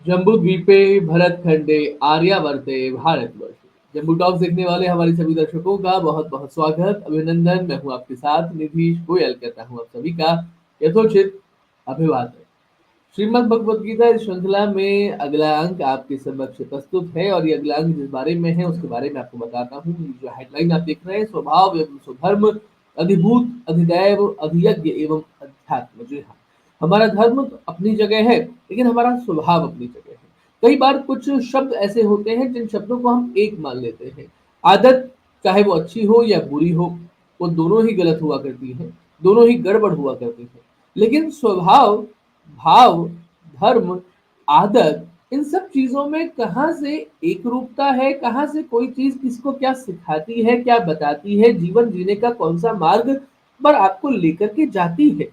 जम्बूद्वीपे भरतखंडे आर्यावर्ते भारतवर्षे। जम्बू टॉक्स देखने वाले हमारे सभी दर्शकों का बहुत बहुत स्वागत, अभिनंदन। मैं हूं आपके साथ निधीश गोयल, कहता हूं आप सभी का यथोचित अभिवादन। श्रीमद् भगवद गीता इस श्रृंखला में अगला अंक आपके समक्ष प्रस्तुत है और ये अगला अंक जिस बारे में है उसके बारे में आपको बताता हूँ। जो हेडलाइन आप देख रहे हैं, स्वभाव एवं स्वधर्म, अधिभूत अधिदैव अधियज्ञ एवं अध्यात्म। जी हाँ, हमारा धर्म तो अपनी जगह है, लेकिन हमारा स्वभाव अपनी जगह है। कई बार कुछ शब्द ऐसे होते हैं जिन शब्दों को हम एक मान लेते हैं। आदत, चाहे वो अच्छी हो या बुरी हो, वो दोनों ही गलत हुआ करती है, दोनों ही गड़बड़ हुआ करती है। लेकिन स्वभाव, भाव, धर्म, आदत, इन सब चीजों में कहाँ से एक रूपता है, कहाँ से कोई चीज किसको क्या सिखाती है, क्या बताती है, जीवन जीने का कौन सा मार्ग पर आपको लेकर के जाती है।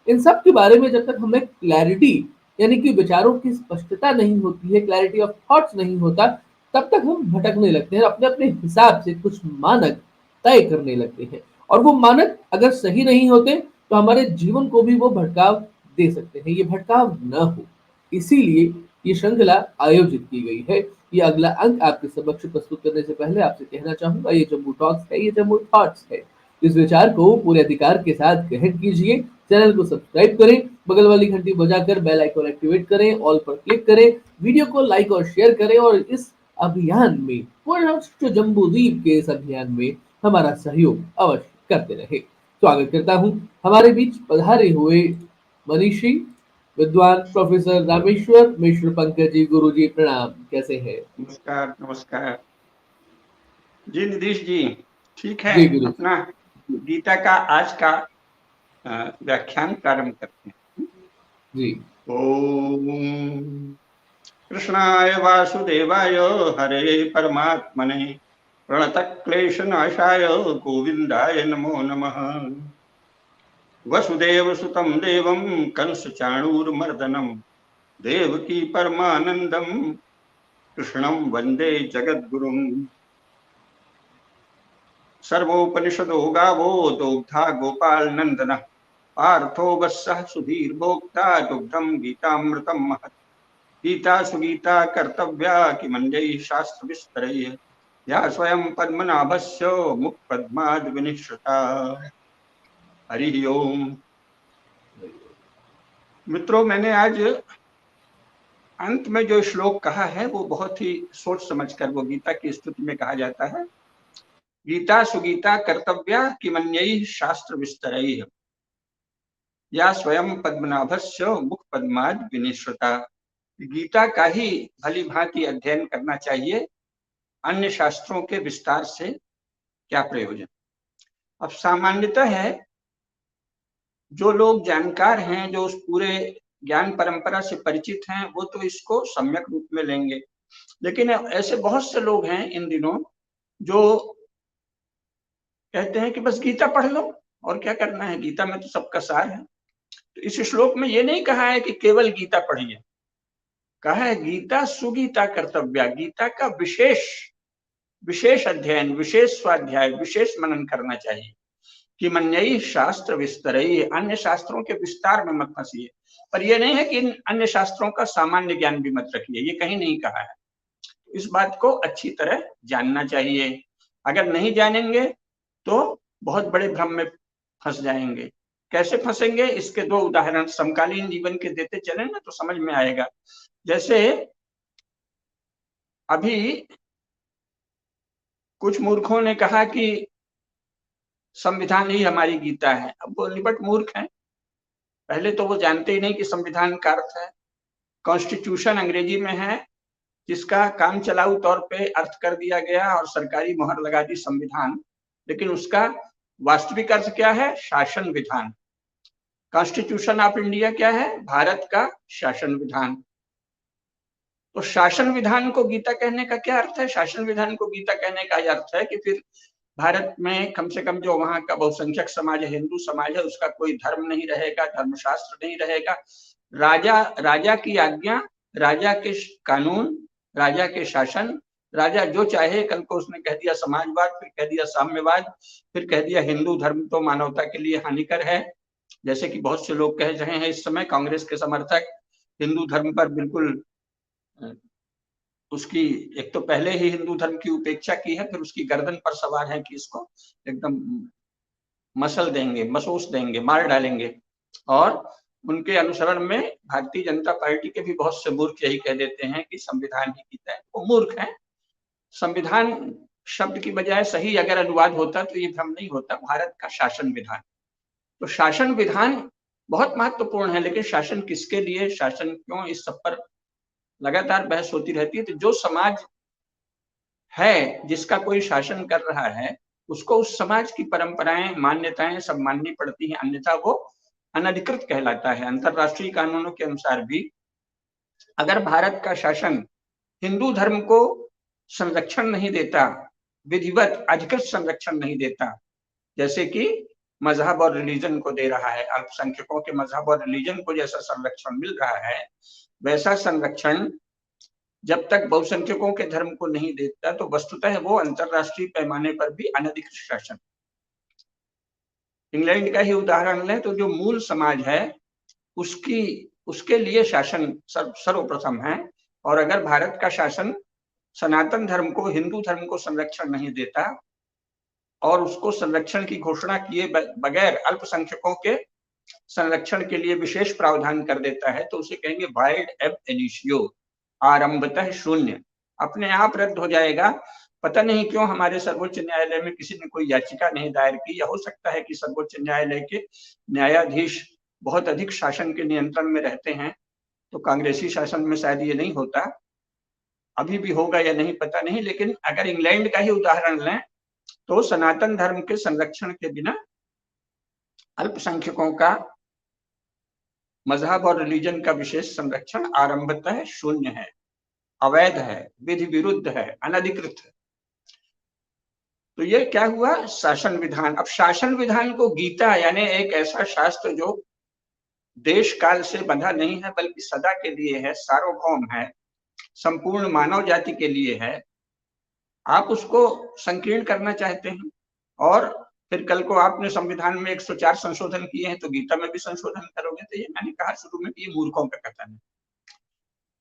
इन सब के बारे में जब तक हमें क्लैरिटी, यानी कि विचारों की स्पष्टता नहीं होती है, क्लैरिटी ऑफ थॉट्स नहीं होता, तब तक हम भटकने लगते हैं, अपने अपने हिसाब से कुछ मानक तय करने लगते हैं। और वो मानक अगर सही नहीं होते तो हमारे जीवन को भी वो भटकाव दे सकते हैं। ये भटकाव न हो, इसीलिए ये श्रृंखला आयोजित की गई है। ये अगला अंक आपके समक्ष प्रस्तुत करने से पहले आपसे कहना चाहूंगा, ये जम्मू टॉक्स है, ये जम्मू थॉट्स है। इस विचार को पूरे अधिकार के साथ ग्रहण कीजिए। चैनल को सब्सक्राइब करें, बगल वाली घंटी बजाकर बेल आइकन एक्टिवेट करें, ऑल पर क्लिक करें, वीडियो को लाइक और शेयर करें और इस अभियान में, पूर्ण जम्बू द्वीप के इस अभियान में हमारा सहयोग अवश्य करते रहे। स्वागत करता हूं हमारे बीच पधारे हुए मनीषी विद्वान प्रोफेसर रामेश्वर मिश्र पंकज जी। गुरु जी प्रणाम, कैसे हैं? नमस्कार नमस्कार जी निधीश जी। ठीक है, जी गुरु अपना जी। गीता का आज का व्याख्यान प्रारंभ करते हैं। जी ओम कृष्णाय वासुदेवाय हरे परमात्मने प्रणतक्लेशनाशाय गोविंदाय नमो नमः। वसुदेव सुतं देवं कंसचाणूरमर्दनं देवकी परमानंदं कृष्णं वंदे जगद्गुरुं। सर्वोपनिषदो गावो दोग्धा गोपाल नंदन पार्थो वत्सः सुधीर भोक्ता दुग्धम गीतामृतम महत्। गीता सुगीता कर्तव्या किमञ्जैः शास्त्र विस्तरैः या स्वयं पद्मनाभस्य मुख पद्माद् विनिश्रुता। हरि ओम। मित्रों, मैंने आज अंत में जो श्लोक कहा है वो बहुत ही सोच समझकर वो गीता की स्तुति में कहा जाता है। गीता सुगीता कर्तव्या किमन्यैः शास्त्र विस्तरैः या स्वयं पद्मनाभस्य मुख पद्माद विनिश्रुता। गीता का ही भली भांति अध्ययन करना चाहिए, अन्य शास्त्रों के विस्तार से क्या प्रयोजन। अब सामान्यतः है, जो लोग जानकार हैं, जो उस पूरे ज्ञान परंपरा से परिचित हैं, वो तो इसको सम्यक रूप में लेंगे। लेकिन ऐसे बहुत से लोग हैं इन दिनों जो कहते हैं कि बस गीता पढ़ लो और क्या करना है, गीता में तो सबका सार है। तो इस श्लोक में ये नहीं कहा है कि केवल गीता पढ़िए, कहा है गीता सुगीता कर्तव्य, गीता का विशेष विशेष अध्ययन, विशेष स्वाध्याय, विशेष मनन करना चाहिए। कि मन्यई शास्त्र विस्तरई, अन्य शास्त्रों के विस्तार में मत फंसिए। पर यह नहीं है कि इन अन्य शास्त्रों का सामान्य ज्ञान भी मत रखिए, ये कहीं नहीं कहा है। इस बात को अच्छी तरह जानना चाहिए। अगर नहीं जानेंगे तो बहुत बड़े भ्रम में फंस जाएंगे। कैसे फंसेंगे, इसके दो उदाहरण समकालीन जीवन के देते चले ना तो समझ में आएगा। जैसे अभी कुछ मूर्खों ने कहा कि संविधान ही हमारी गीता है। अब वो निबट मूर्ख हैं, पहले तो वो जानते ही नहीं कि संविधान का अर्थ है। कॉन्स्टिट्यूशन अंग्रेजी में है, जिसका काम चलाऊ तौर पे अर्थ कर दिया गया और सरकारी मोहर लगा दी संविधान। लेकिन उसका वास्तविक अर्थ क्या है? शासन विधान। कॉन्स्टिट्यूशन ऑफ इंडिया क्या है? भारत का शासन विधान। तो शासन विधान को गीता कहने का क्या अर्थ है? शासन विधान को गीता कहने का यह अर्थ है कि फिर भारत में कम से कम जो वहां का बहुसंख्यक समाज है, हिंदू समाज है, उसका कोई धर्म नहीं रहेगा, धर्मशास्त्र नहीं रहेगा। राजा राजा की आज्ञा, राजा के कानून, राजा के शासन, राजा जो चाहे। कल को उसने कह दिया समाजवाद, फिर कह दिया साम्यवाद, फिर कह दिया हिंदू धर्म तो मानवता के लिए हानिकर है। जैसे कि बहुत से लोग कह रहे हैं इस समय, कांग्रेस के समर्थक हिंदू धर्म पर बिल्कुल उसकी एक तो पहले ही हिंदू धर्म की उपेक्षा की है, फिर उसकी गर्दन पर सवार है कि इसको एकदम मसल देंगे, मसोस देंगे, मार डालेंगे। और उनके अनुसरण में भारतीय जनता पार्टी के भी बहुत से मूर्ख यही कह देते हैं कि संविधान ही गीता है। वो मूर्ख है। संविधान शब्द की बजाय सही अगर अनुवाद होता तो ये भ्रम नहीं होता, भारत का शासन विधान। तो शासन विधान बहुत महत्वपूर्ण है, लेकिन शासन किसके लिए, शासन क्यों, इस सब पर लगातार बहस होती रहती है। तो जो समाज है जिसका कोई शासन कर रहा है, उसको उस समाज की परंपराएं, मान्यताएं सब माननी पड़ती हैं, अन्यथा वो अनधिकृत कहलाता है। अंतरराष्ट्रीय कानूनों के अनुसार भी अगर भारत का शासन हिंदू धर्म को संरक्षण नहीं देता, विधिवत अधिकृत संरक्षण नहीं देता, जैसे कि मजहब और रिलीजन को दे रहा है, अल्पसंख्यकों के मजहब और रिलीजन को जैसा संरक्षण मिल रहा है, वैसा संरक्षण जब तक बहुसंख्यकों के धर्म को नहीं देता, तो वस्तुतः वो अंतरराष्ट्रीय पैमाने पर भी अनधिकृत शासन। इंग्लैंड का ही उदाहरण लें तो जो मूल समाज है उसके लिए शासन सर्वप्रथम है। और अगर भारत का शासन सनातन धर्म को, हिंदू धर्म को संरक्षण नहीं देता और उसको संरक्षण की घोषणा किए बगैर अल्पसंख्यकों के संरक्षण के लिए विशेष प्रावधान कर देता है, तो उसे कहेंगे वाइल्ड एब इनिशियो, आरंभतः शून्य, अपने आप रद्द हो जाएगा। पता नहीं क्यों हमारे सर्वोच्च न्यायालय में किसी ने कोई याचिका नहीं दायर की, या हो सकता है कि सर्वोच्च न्यायालय के न्यायाधीश बहुत अधिक शासन के नियंत्रण में रहते हैं, तो कांग्रेसी शासन में शायद ये नहीं होता, अभी भी होगा या नहीं पता नहीं। लेकिन अगर इंग्लैंड का ही उदाहरण लें तो सनातन धर्म के संरक्षण के बिना अल्पसंख्यकों का मजहब और रिलीजन का विशेष संरक्षण आरंभतः शून्य है, अवैध है, विधि विरुद्ध है, अनधिकृत है। तो ये क्या हुआ, शासन विधान। अब शासन विधान को गीता यानी एक ऐसा शास्त्र जो देश काल से बंधा नहीं है बल्कि सदा के लिए है, सार्वभौम है, संपूर्ण मानव जाति के लिए है, आप उसको संकीर्ण करना चाहते हैं। और फिर कल को आपने संविधान में 104 संशोधन किए हैं तो गीता में भी संशोधन करोगे, तो ये मैंने कहा शुरू में कि ये मूर्खों का कथन है।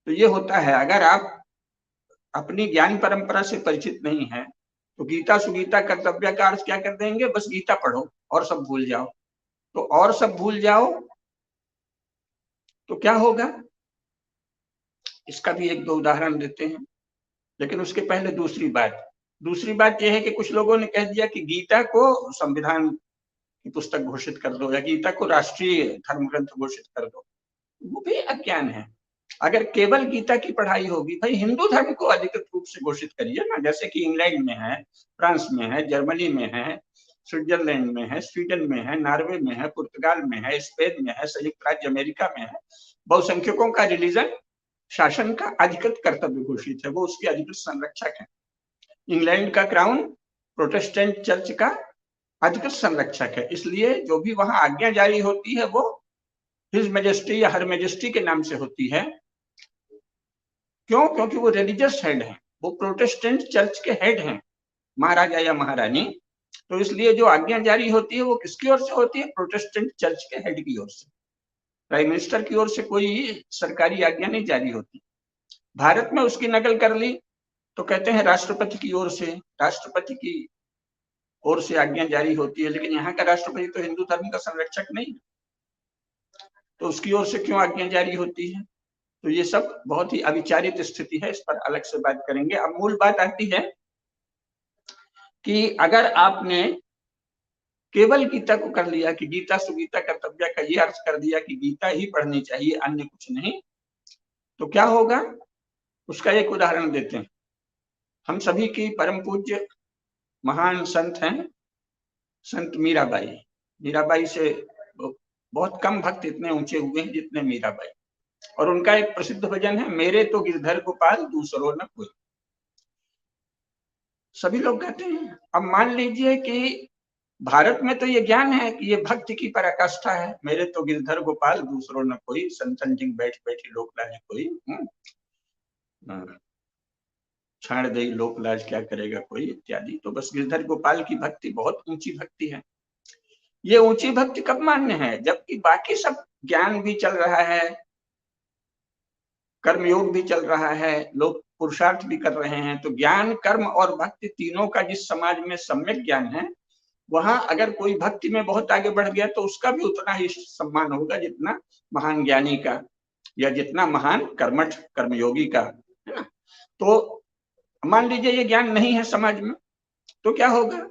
तो ये होता है, अगर आप अपनी ज्ञान परंपरा से परिचित नहीं है तो गीता सुगीता कर्तव्य का अर्थ क्या कर देंगे, बस गीता पढ़ो और सब भूल जाओ। तो और सब भूल जाओ तो क्या होगा, इसका भी एक दो उदाहरण देते हैं। लेकिन उसके पहले दूसरी बात यह है कि कुछ लोगों ने कह दिया कि गीता को संविधान की पुस्तक घोषित कर दो या गीता को राष्ट्रीय धर्म ग्रंथ घोषित कर दो। वो भी अज्ञान है। अगर केवल गीता की पढ़ाई होगी, भाई हिंदू धर्म को अधिकृत रूप से घोषित करिए ना, जैसे कि इंग्लैंड में है, फ्रांस में है, जर्मनी में है, स्विट्जरलैंड में है, स्वीडन में है, नॉर्वे में है, पुर्तगाल में है, स्पेन में है, संयुक्त राज्य अमेरिका में है। बहुसंख्यकों का रिलीजन शासन का अधिकृत कर्तव्य घोषित है, वो उसके अधिकृत संरक्षक है। इंग्लैंड का क्राउन प्रोटेस्टेंट चर्च का अधिकृत संरक्षक है, इसलिए जो भी वहां आज्ञा जारी होती है वो हिज मैजेस्टी या हर मैजेस्टी के नाम से होती है। क्यों? क्योंकि वो रिलीजियस हेड है, वो प्रोटेस्टेंट चर्च के हेड हैं, महाराजा या महारानी। तो इसलिए जो आज्ञा जारी होती है वो किसकी ओर से होती है, प्रोटेस्टेंट चर्च के हेड की ओर से। प्राइम मिनिस्टर की ओर से कोई सरकारी आज्ञा नहीं जारी होती। भारत में उसकी नकल कर ली तो कहते हैं राष्ट्रपति की ओर से आज्ञा जारी होती है, लेकिन यहाँ का राष्ट्रपति तो हिंदू धर्म का संरक्षक नहीं, तो उसकी ओर से क्यों आज्ञा जारी होती है। तो ये सब बहुत ही अविचारित स्थिति है, इस पर अलग से बात करेंगे। अब मूल बात आती है कि अगर आपने केवल गीता को कर लिया कि गीता सुगीता कर्तव्य का ये अर्थ कर दिया कि गीता ही पढ़नी चाहिए, अन्य कुछ नहीं, तो क्या होगा, उसका एक उदाहरण देते हैं। हम सभी की परम पूज्य महान संत हैं संत मीराबाई। मीराबाई से बहुत कम भक्त इतने ऊंचे हुए हैं जितने मीराबाई। और उनका एक प्रसिद्ध भजन है, मेरे तो गिरधर गोपाल दूसरों न कोई। सभी लोग कहते हैं। अब मान लीजिए कि भारत में तो ये ज्ञान है कि ये भक्ति की पराकाष्ठा है, मेरे तो गिरधर गोपाल दूसरों न कोई, संतन जिंग बैठ बैठी लोक लाज कोई, छाड़ दई लोक लाज क्या करेगा कोई इत्यादि। तो बस गिरधर गोपाल की भक्ति बहुत ऊंची भक्ति है। ये ऊंची भक्ति कब मान्य है, जबकि बाकी सब ज्ञान भी चल रहा है, कर्मयोग भी चल रहा है, लोग पुरुषार्थ भी कर रहे हैं। तो ज्ञान, कर्म और भक्ति तीनों का जिस समाज में सम्यक ज्ञान है, वहां अगर कोई भक्ति में बहुत आगे बढ़ गया तो उसका भी उतना ही सम्मान होगा जितना महान ज्ञानी का या जितना महान कर्मठ कर्मयोगी का, है ना। तो मान लीजिए ये ज्ञान नहीं है समाज में, तो क्या होगा?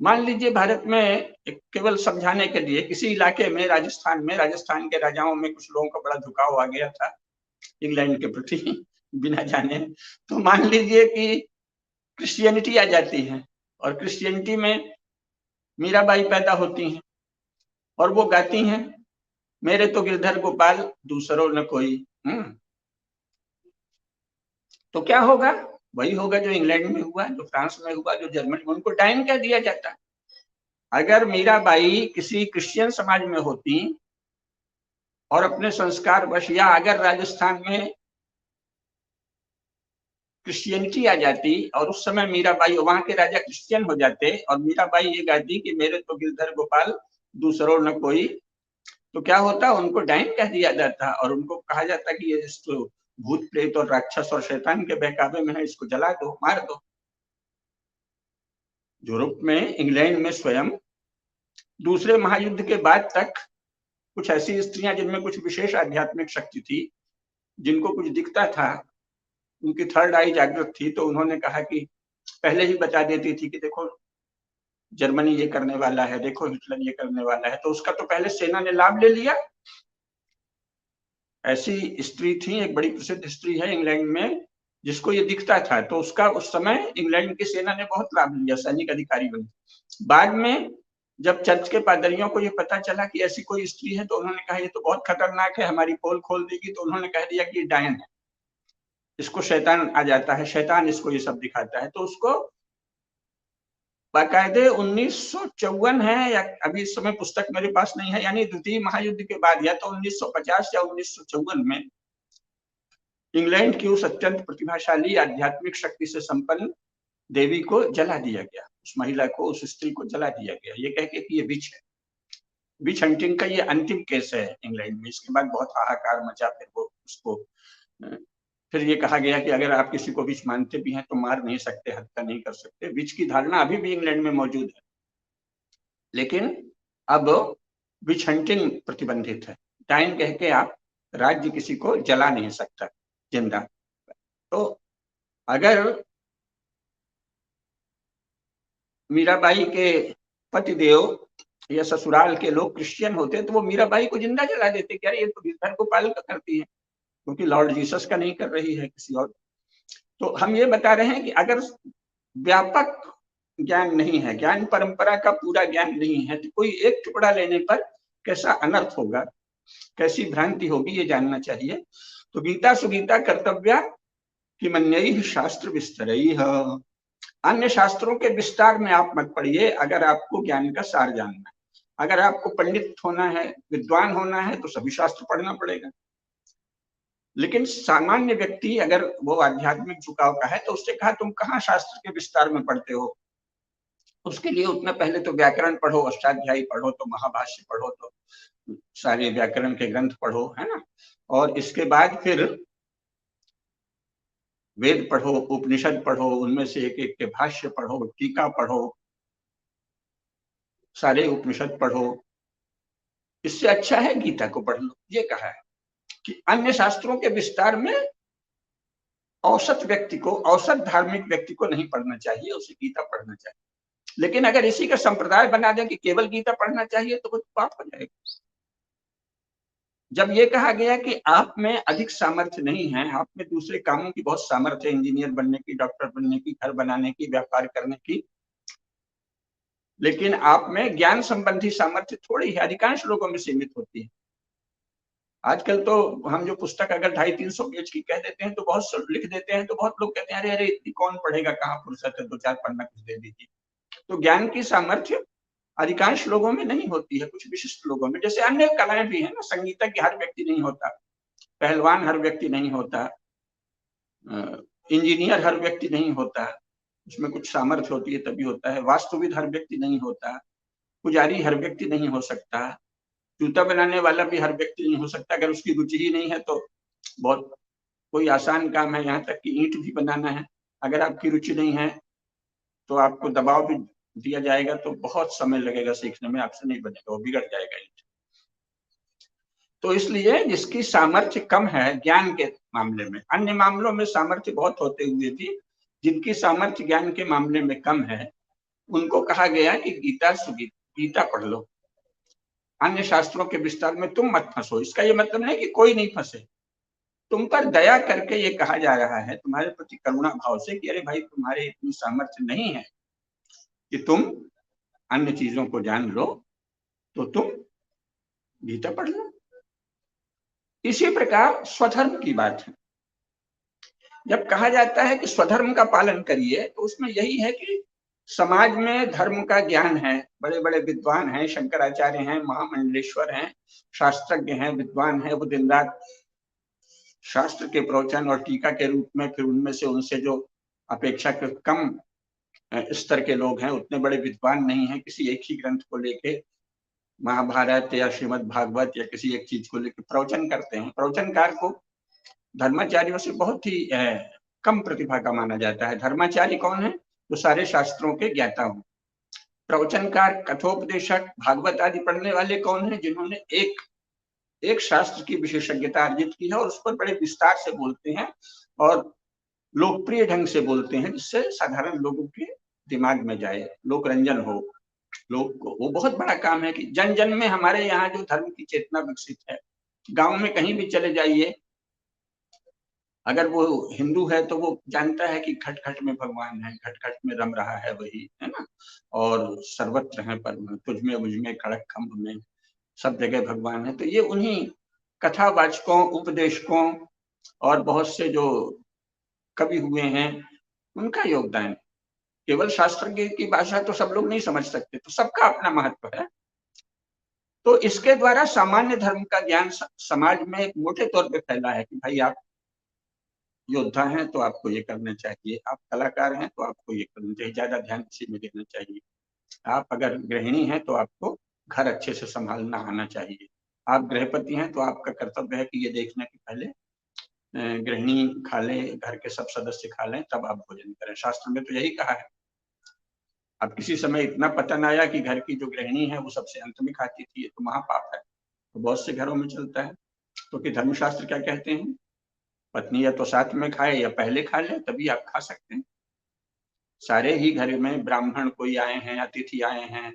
मान लीजिए भारत में केवल समझाने के लिए किसी इलाके में, राजस्थान के राजाओं में कुछ लोगों का बड़ा झुकाव आ गया था इंग्लैंड के प्रति बिना जाने। तो मान लीजिए कि क्रिश्चियनिटी आ जाती है और क्रिश्चियनिटी में मीराबाई पैदा होती हैं और वो गाती हैं, मेरे तो गिरधर गोपाल दूसरों न कोई। तो क्या होगा? वही होगा जो इंग्लैंड में हुआ, जो फ्रांस में हुआ, जो जर्मनी में। उनको डायन कह दिया जाता। अगर मीराबाई किसी क्रिश्चियन समाज में होती और अपने संस्कार वश, या अगर राजस्थान में क्रिश्चियनिटी आ जाती और उस समय मीराबाई, वहां के राजा क्रिश्चियन हो जाते और मीराबाई ये गाती कि मेरे तो गिरधर गोपाल दूसरों न कोई, तो क्या होता? उनको डायन कह दिया जाता और उनको कहा जाता कि ये तो भूत प्रेत और राक्षस और शैतान के बहकावे में है, इसको जला दो, मार दो। यूरोप में, इंग्लैंड में स्वयं दूसरे महायुद्ध के बाद तक कुछ ऐसी स्त्रियां जिनमें कुछ विशेष आध्यात्मिक शक्ति थी, जिनको कुछ दिखता था, उनकी थर्ड आई जागृत थी, तो उन्होंने कहा कि पहले ही बता देती थी कि देखो जर्मनी ये करने वाला है, देखो हिटलर ये करने वाला है, तो उसका तो पहले सेना ने लाभ ले लिया। ऐसी स्त्री थी, एक बड़ी प्रसिद्ध स्त्री है इंग्लैंड में, जिसको ये दिखता था, तो उसका उस समय इंग्लैंड की सेना ने बहुत लाभ लिया, सैनिक अधिकारी बने। बाद में जब चर्च के पादरियों को ये पता चला कि ऐसी कोई स्त्री है, तो उन्होंने कहा ये तो बहुत खतरनाक है, हमारी पोल खोल देगी, तो उन्होंने कह दिया कि ये डायन है, इसको शैतान आ जाता है, शैतान इसको ये सब दिखाता है। तो उसको बाकायदे 1954 है, या अभी इस समय पुस्तक मेरे पास नहीं है, यानी द्वितीय महायुद्ध के बाद, या तो 1950 या 1954 में इंग्लैंड की उस अत्यंत प्रतिभाशाली आध्यात्मिक शक्ति से संपन्न देवी को जला दिया गया, उस महिला को, उस स्त्री को जला दिया गया, ये कह के कि ये विच है। विच हंटिंग का ये अंतिम केस है इंग्लैंड में। इसके बाद बहुत हाहाकार मचा, फिर वो उसको फिर ये कहा गया कि अगर आप किसी को विच मानते भी हैं तो मार नहीं सकते, हत्या नहीं कर सकते। विच की धारणा अभी भी इंग्लैंड में मौजूद है, लेकिन अब विच हंटिंग प्रतिबंधित है। डायन कह के आप राज्य किसी को जला नहीं सकता जिंदा। तो अगर मीराबाई के पतिदेव या ससुराल के लोग क्रिश्चियन होते तो वो मीराबाई को जिंदा जला देते, क्या ये तो गिरधर गोपाल का करती है, क्योंकि लॉर्ड जीसस का नहीं कर रही है, किसी और। तो हम ये बता रहे हैं कि अगर व्यापक ज्ञान नहीं है, ज्ञान परंपरा का पूरा ज्ञान नहीं है, तो कोई एक टुकड़ा लेने पर कैसा अनर्थ होगा, कैसी भ्रांति होगी, ये जानना चाहिए। तो गीता सुगीता कर्तव्या कि मन्यैः शास्त्र विस्तरैः, अन्य शास्त्रों के विस्तार में आप मत पढ़िए अगर आपको ज्ञान का सार जानना है। अगर आपको पंडित होना है, विद्वान होना है, तो सभी शास्त्र पढ़ना पड़ेगा। लेकिन सामान्य व्यक्ति अगर वो आध्यात्मिक झुकाव का है, तो उससे कहा तुम कहाँ शास्त्र के विस्तार में पढ़ते हो, उसके लिए उतना पहले तो व्याकरण पढ़ो, अष्टाध्यायी पढ़ो, तो महाभाष्य पढ़ो, तो सारे व्याकरण के ग्रंथ पढ़ो, है ना। और इसके बाद फिर वेद पढ़ो, उपनिषद पढ़ो, उनमें से एक एक के भाष्य पढ़ो, टीका पढ़ो, सारे उपनिषद पढ़ो। इससे अच्छा है गीता को पढ़ लो। ये कहा है कि अन्य शास्त्रों के विस्तार में औसत व्यक्ति को, औसत धार्मिक व्यक्ति को नहीं पढ़ना चाहिए, उसे गीता पढ़ना चाहिए। लेकिन अगर इसी का संप्रदाय बना दें कि केवल गीता पढ़ना चाहिए, तो कुछ पाप हो जाएगा। जब ये कहा गया कि आप में अधिक सामर्थ्य नहीं है, आप में दूसरे कामों की बहुत सामर्थ्य है, इंजीनियर बनने की, डॉक्टर बनने की, घर बनाने की, व्यापार करने की, लेकिन आप में ज्ञान संबंधी सामर्थ्य थोड़ी है, अधिकांश लोगों में सीमित होती है। आजकल तो हम जो पुस्तक अगर 250-300 पेज की कह देते हैं तो बहुत लिख देते हैं, तो बहुत लोग कहते हैं अरे अरे इतनी कौन पढ़ेगा, कहाँ फुर्सत है, 2-4 पन्ना कुछ दे दीजिए। तो ज्ञान की सामर्थ्य अधिकांश लोगों में नहीं होती है, कुछ विशिष्ट लोगों में। जैसे अन्य कलाएं भी है ना, संगीतज्ञ हर व्यक्ति नहीं होता, पहलवान हर व्यक्ति नहीं होता, इंजीनियर हर व्यक्ति नहीं होता, उसमें कुछ सामर्थ्य होती है तभी होता है। वास्तुविद हर व्यक्ति नहीं होता, पुजारी हर व्यक्ति नहीं हो सकता, जूता बनाने वाला भी हर व्यक्ति नहीं हो सकता। अगर उसकी रुचि ही नहीं है तो बहुत कोई आसान काम है, यहाँ तक कि ईंट भी बनाना है, अगर आपकी रुचि नहीं है तो आपको दबाव भी दिया जाएगा तो बहुत समय लगेगा सीखने में, आपसे नहीं बनेगा, वो बिगड़ जाएगा ईंट। तो इसलिए जिसकी सामर्थ्य कम है ज्ञान के मामले में, अन्य मामलों में सामर्थ्य बहुत होते हुए भी जिनकी सामर्थ्य ज्ञान के मामले में कम है, उनको कहा गया कि गीता पढ़ लो, अन्य शास्त्रों के विस्तार में तुम मत फंसो। इसका ये मतलब नहीं कि कोई नहीं फंसे, तुम पर दया करके ये कहा जा रहा है तुम्हारे प्रति करुणा भाव से कि अरे भाई तुम्हारे इतनी सामर्थ्य नहीं है कि तुम अन्य चीजों को जान लो, तो तुम गीता पढ़ लो। इसी प्रकार स्वधर्म की बात है। जब कहा जाता है कि स्वधर्म का पालन करिए, तो उसमें यही है कि समाज में धर्म का ज्ञान है, बड़े बड़े विद्वान हैं, शंकराचार्य हैं, महामंडलेश्वर हैं, शास्त्रज्ञ हैं, विद्वान हैं, वो दिन रात शास्त्र के प्रवचन और टीका के रूप में, फिर उनमें से उनसे जो अपेक्षाकृत कम स्तर के लोग हैं, उतने बड़े विद्वान नहीं हैं, किसी एक ही ग्रंथ को लेके, महाभारत या श्रीमद् भागवत या किसी एक चीज को लेकर प्रवचन करते हैं। प्रवचनकार को धर्माचार्यों से बहुत ही कम प्रतिभा का माना जाता है। धर्माचार्य कौन है? तो सारे शास्त्रों के ज्ञाता हों। प्रवचनकार, कथोपदेशक, भागवत आदि पढ़ने वाले कौन है? जिन्होंने एक शास्त्र की विशेषज्ञता अर्जित की है और उस पर बड़े विस्तार से बोलते हैं और लोकप्रिय ढंग से बोलते हैं, जिससे साधारण लोगों के दिमाग में जाए, लोक रंजन हो लोग को। वो बहुत बड़ा काम है कि जन जन में हमारे यहाँ जो धर्म की चेतना विकसित है, गांव में कहीं भी चले जाइए, अगर वो हिंदू है तो वो जानता है कि खट खट में भगवान है, खट खट में रम रहा है वही, है ना, और सर्वत्र है पर तुझ में मुझ में खड़क खम्भ में, सब जगह भगवान है। तो ये उन्हीं कथावाचकों, उपदेशकों और बहुत से जो कवि हुए हैं उनका योगदान। केवल शास्त्र की भाषा तो सब लोग नहीं समझ सकते, तो सबका अपना महत्व है। तो इसके द्वारा सामान्य धर्म का ज्ञान समाज में एक मोटे तौर पे फैला है कि भाई आप योद्धा हैं तो आपको ये करना चाहिए, आप कलाकार हैं तो आपको ये करना चाहिए, ज्यादा ध्यान इसी में देना चाहिए। आप अगर गृहिणी हैं तो आपको घर अच्छे से संभालना आना चाहिए। आप गृहपति हैं तो आपका कर्तव्य है कि ये देखना कि पहले गृहिणी खा ले, घर के सब सदस्य खा लें, तब आप भोजन करें। शास्त्र में तो यही कहा है। अब किसी समय इतना पतन आया कि घर की जो गृहिणी है वो सबसे अंत में खाती थी, ये तो महापाप है, तो बहुत से घरों में चलता है। तो कि धर्मशास्त्र क्या कहते हैं? पत्नी या तो साथ में खाए या पहले खा ले, तभी आप खा सकते हैं। सारे ही घर में ब्राह्मण कोई आए हैं, अतिथि आए हैं,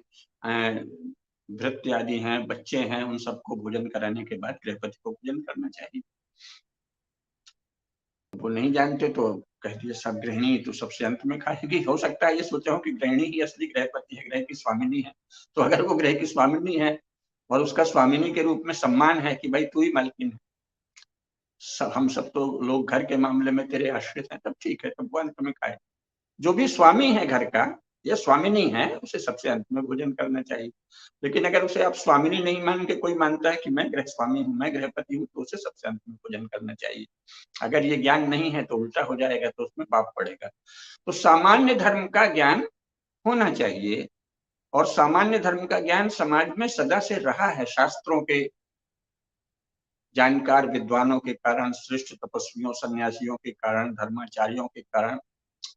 भृत्य आदि हैं, बच्चे हैं, उन सबको भोजन कराने के बाद गृहपति को भोजन करना चाहिए। वो नहीं जानते तो कह दिए सब गृहिणी तो सबसे अंत में खाएगी। हो सकता है ये सोचा हो कि गृहिणी ही असली गृहपति है, गृह की स्वामिनी है। तो अगर वो गृह की स्वामिनी है और उसका स्वामिनी के रूप में सम्मान है कि भाई तू ही मालकिन है, हम सब तो लोग घर के मामले में तेरे आश्रित हैं, तब ठीक है, तब वो अंत में खाए। जो भी स्वामी है घर का या स्वामिनी है, उसे सबसे अंत में भोजन करना चाहिए। लेकिन अगर उसे आप स्वामिनी नहीं मान के कोई मानता है कि मैं गृह स्वामी हूँ, मैं गृहपति हूँ, तो उसे सबसे अंत में भोजन करना चाहिए। अगर ये ज्ञान नहीं है तो उल्टा हो जाएगा, तो उसमें पाप पड़ेगा। तो सामान्य धर्म का ज्ञान होना चाहिए, और सामान्य धर्म का ज्ञान समाज में सदा से रहा है। शास्त्रों के जानकार विद्वानों के कारण, श्रेष्ठ तपस्वियों, सन्यासियों के कारण, धर्माचार्यों के कारण,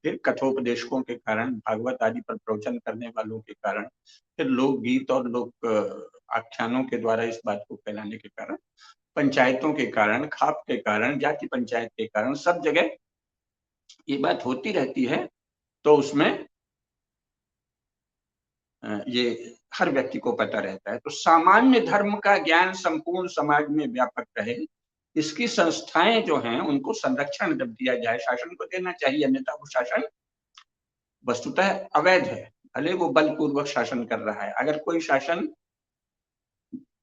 फिर कथोपदेशकों के कारण, भागवत आदि पर प्रवचन करने वालों के कारण, फिर लोकगीत और लोक आख्यानों के द्वारा इस बात को फैलाने के कारण, पंचायतों के कारण, खाप के कारण, जाति पंचायत के कारण, सब जगह ये बात होती रहती है। तो उसमें ये हर व्यक्ति को पता रहता है। तो सामान्य धर्म का ज्ञान संपूर्ण समाज में व्यापक रहे, इसकी संस्थाएं जो हैं उनको संरक्षण जब दिया जाए, शासन को देना चाहिए, अन्यथा वो शासन वस्तुतः अवैध है, भले वो बलपूर्वक शासन कर रहा है। अगर कोई शासन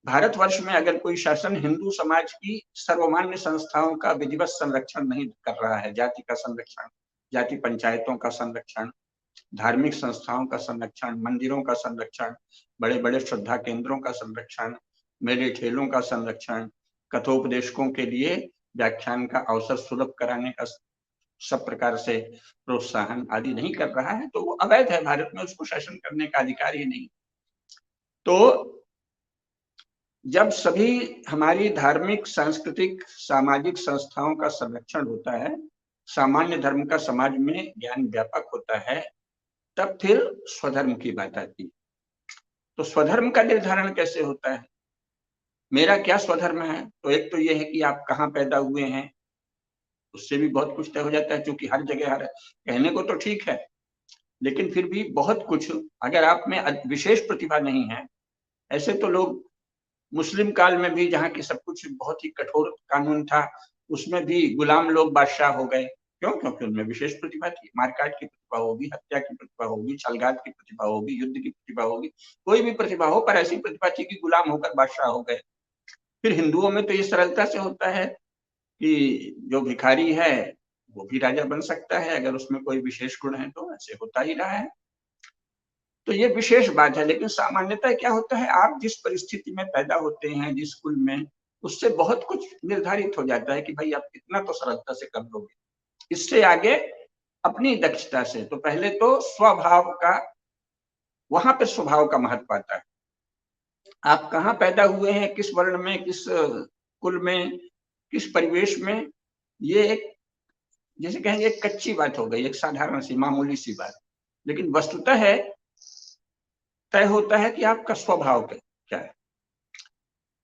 भारतवर्ष में, अगर कोई शासन हिंदू समाज की सर्वमान्य संस्थाओं का विधिवत संरक्षण नहीं कर रहा है, जाति का संरक्षण, जाति पंचायतों का संरक्षण, धार्मिक संस्थाओं का संरक्षण, मंदिरों का संरक्षण, बड़े बड़े श्रद्धा केंद्रों का संरक्षण, मेले ठेलों का संरक्षण, कथोपदेशकों के लिए व्याख्यान का अवसर सुलभ कराने का सब प्रकार से प्रोत्साहन आदि नहीं कर रहा है, तो वो अवैध है। भारत में उसको शासन करने का अधिकार ही नहीं। तो जब सभी हमारी धार्मिक, सांस्कृतिक, सामाजिक संस्थाओं का संरक्षण होता है, सामान्य धर्म का समाज में ज्ञान व्यापक होता है, तब फिर स्वधर्म की बात आती है। तो स्वधर्म का निर्धारण कैसे होता है? मेरा क्या स्वधर्म है? तो एक तो ये है कि आप कहाँ पैदा हुए हैं, उससे भी बहुत कुछ तय हो जाता है, क्योंकि हर जगह हर कहने को तो ठीक है, लेकिन फिर भी बहुत कुछ, अगर आप में विशेष प्रतिभा नहीं है, ऐसे तो लोग मुस्लिम काल में भी, जहाँ की सब कुछ बहुत ही कठोर कानून था, उसमें भी गुलाम लोग बादशाह हो गए। क्यों? क्योंकि उनमें विशेष प्रतिभा थी। मारकाट की प्रतिभा होगी, हत्या की प्रतिभा होगी, छलगाट की प्रतिभा होगी, युद्ध की प्रतिभा होगी, कोई भी प्रतिभा हो, पर ऐसी प्रतिभा थी कि गुलाम होकर बादशाह हो गए। फिर हिंदुओं में तो ये सरलता से होता है कि जो भिखारी है वो भी राजा बन सकता है, अगर उसमें कोई विशेष गुण है, तो ऐसे होता ही रहा है। तो ये विशेष बात है, लेकिन सामान्यतः क्या होता है, आप जिस परिस्थिति में पैदा होते हैं, जिस कुल में, उससे बहुत कुछ निर्धारित हो जाता है कि भाई आप कितना तो सरलता से कर लोगे। इससे आगे अपनी दक्षता से, तो पहले तो स्वभाव का, वहां पे स्वभाव का महत्व आता है। आप कहाँ पैदा हुए हैं, किस वर्ण में, किस कुल में, किस परिवेश में, ये एक, जैसे कहेंगे, एक कच्ची बात हो गई, एक साधारण सी मामूली सी बात। लेकिन वस्तुतः है, तय होता है कि आपका स्वभाव क्या है।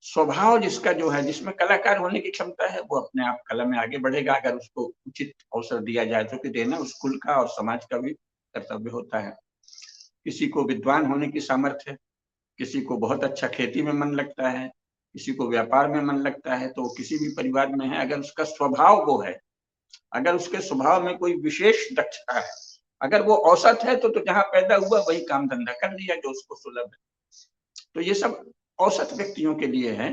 स्वभाव जिसका जो है, जिसमें कलाकार होने की क्षमता है, वो अपने आप कला में आगे बढ़ेगा, अगर उसको उचित अवसर दिया जाए, तो कि देना उस कुल का और समाज का भी कर्तव्य होता है। किसी को विद्वान होने की सामर्थ्य है, किसी को बहुत अच्छा खेती में मन लगता है, किसी को व्यापार में मन लगता है, तो किसी भी परिवार में है, अगर उसका स्वभाव वो है, अगर उसके स्वभाव में कोई विशेष दक्षता है, अगर वो औसत है, तो जहां पैदा हुआ वही काम धंधा कर लिया जो उसको सुलभ है। तो ये सब औसत व्यक्तियों के लिए है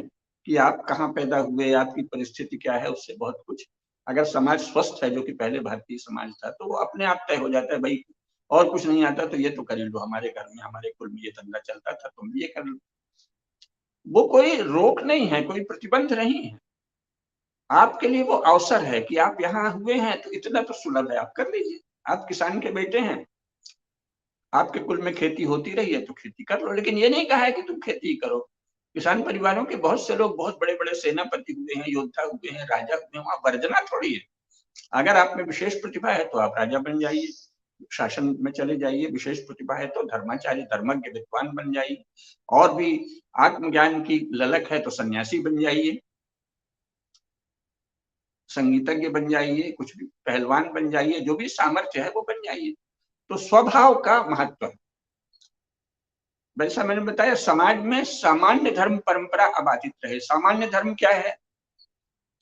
कि आप कहाँ पैदा हुए, आपकी परिस्थिति क्या है, उससे बहुत कुछ। अगर समाज स्वस्थ है, जो कि पहले भारतीय समाज था, तो वो अपने आप तय हो जाता है, भाई और कुछ नहीं आता तो ये तो कर लो, हमारे घर में, हमारे कुल में ये धंधा चलता था, तुम ये कर लो। वो कोई रोक नहीं है, कोई प्रतिबंध नहीं है, आपके लिए वो अवसर है कि आप यहाँ हुए हैं तो इतना तो सुलभ है, आप कर लीजिए। आप किसान के बेटे हैं, आपके कुल में खेती होती रही है तो खेती कर लो, लेकिन ये नहीं कहा है कि तुम खेती करो। किसान परिवारों के बहुत से लोग बहुत बड़े बड़े सेनापति हुए हैं, योद्धा हुए हैं, राजा हुए हैं, वहां वर्जना थोड़ी है। अगर आप में विशेष प्रतिभा है तो आप राजा बन जाइए, शासन में चले जाइए। विशेष प्रतिभा है तो धर्माचार्य, धर्मज्ञ, विद्वान बन जाइए। और भी आत्मज्ञान की ललक है तो सन्यासी बन जाइए, संगीतज्ञ बन जाइए, कुछ भी पहलवान बन जाइए, जो भी सामर्थ्य है वो बन जाइए। तो स्वभाव का महत्व है। वैसा मैंने बताया, समाज में सामान्य धर्म परंपरा अबाधित रहे। सामान्य धर्म क्या है?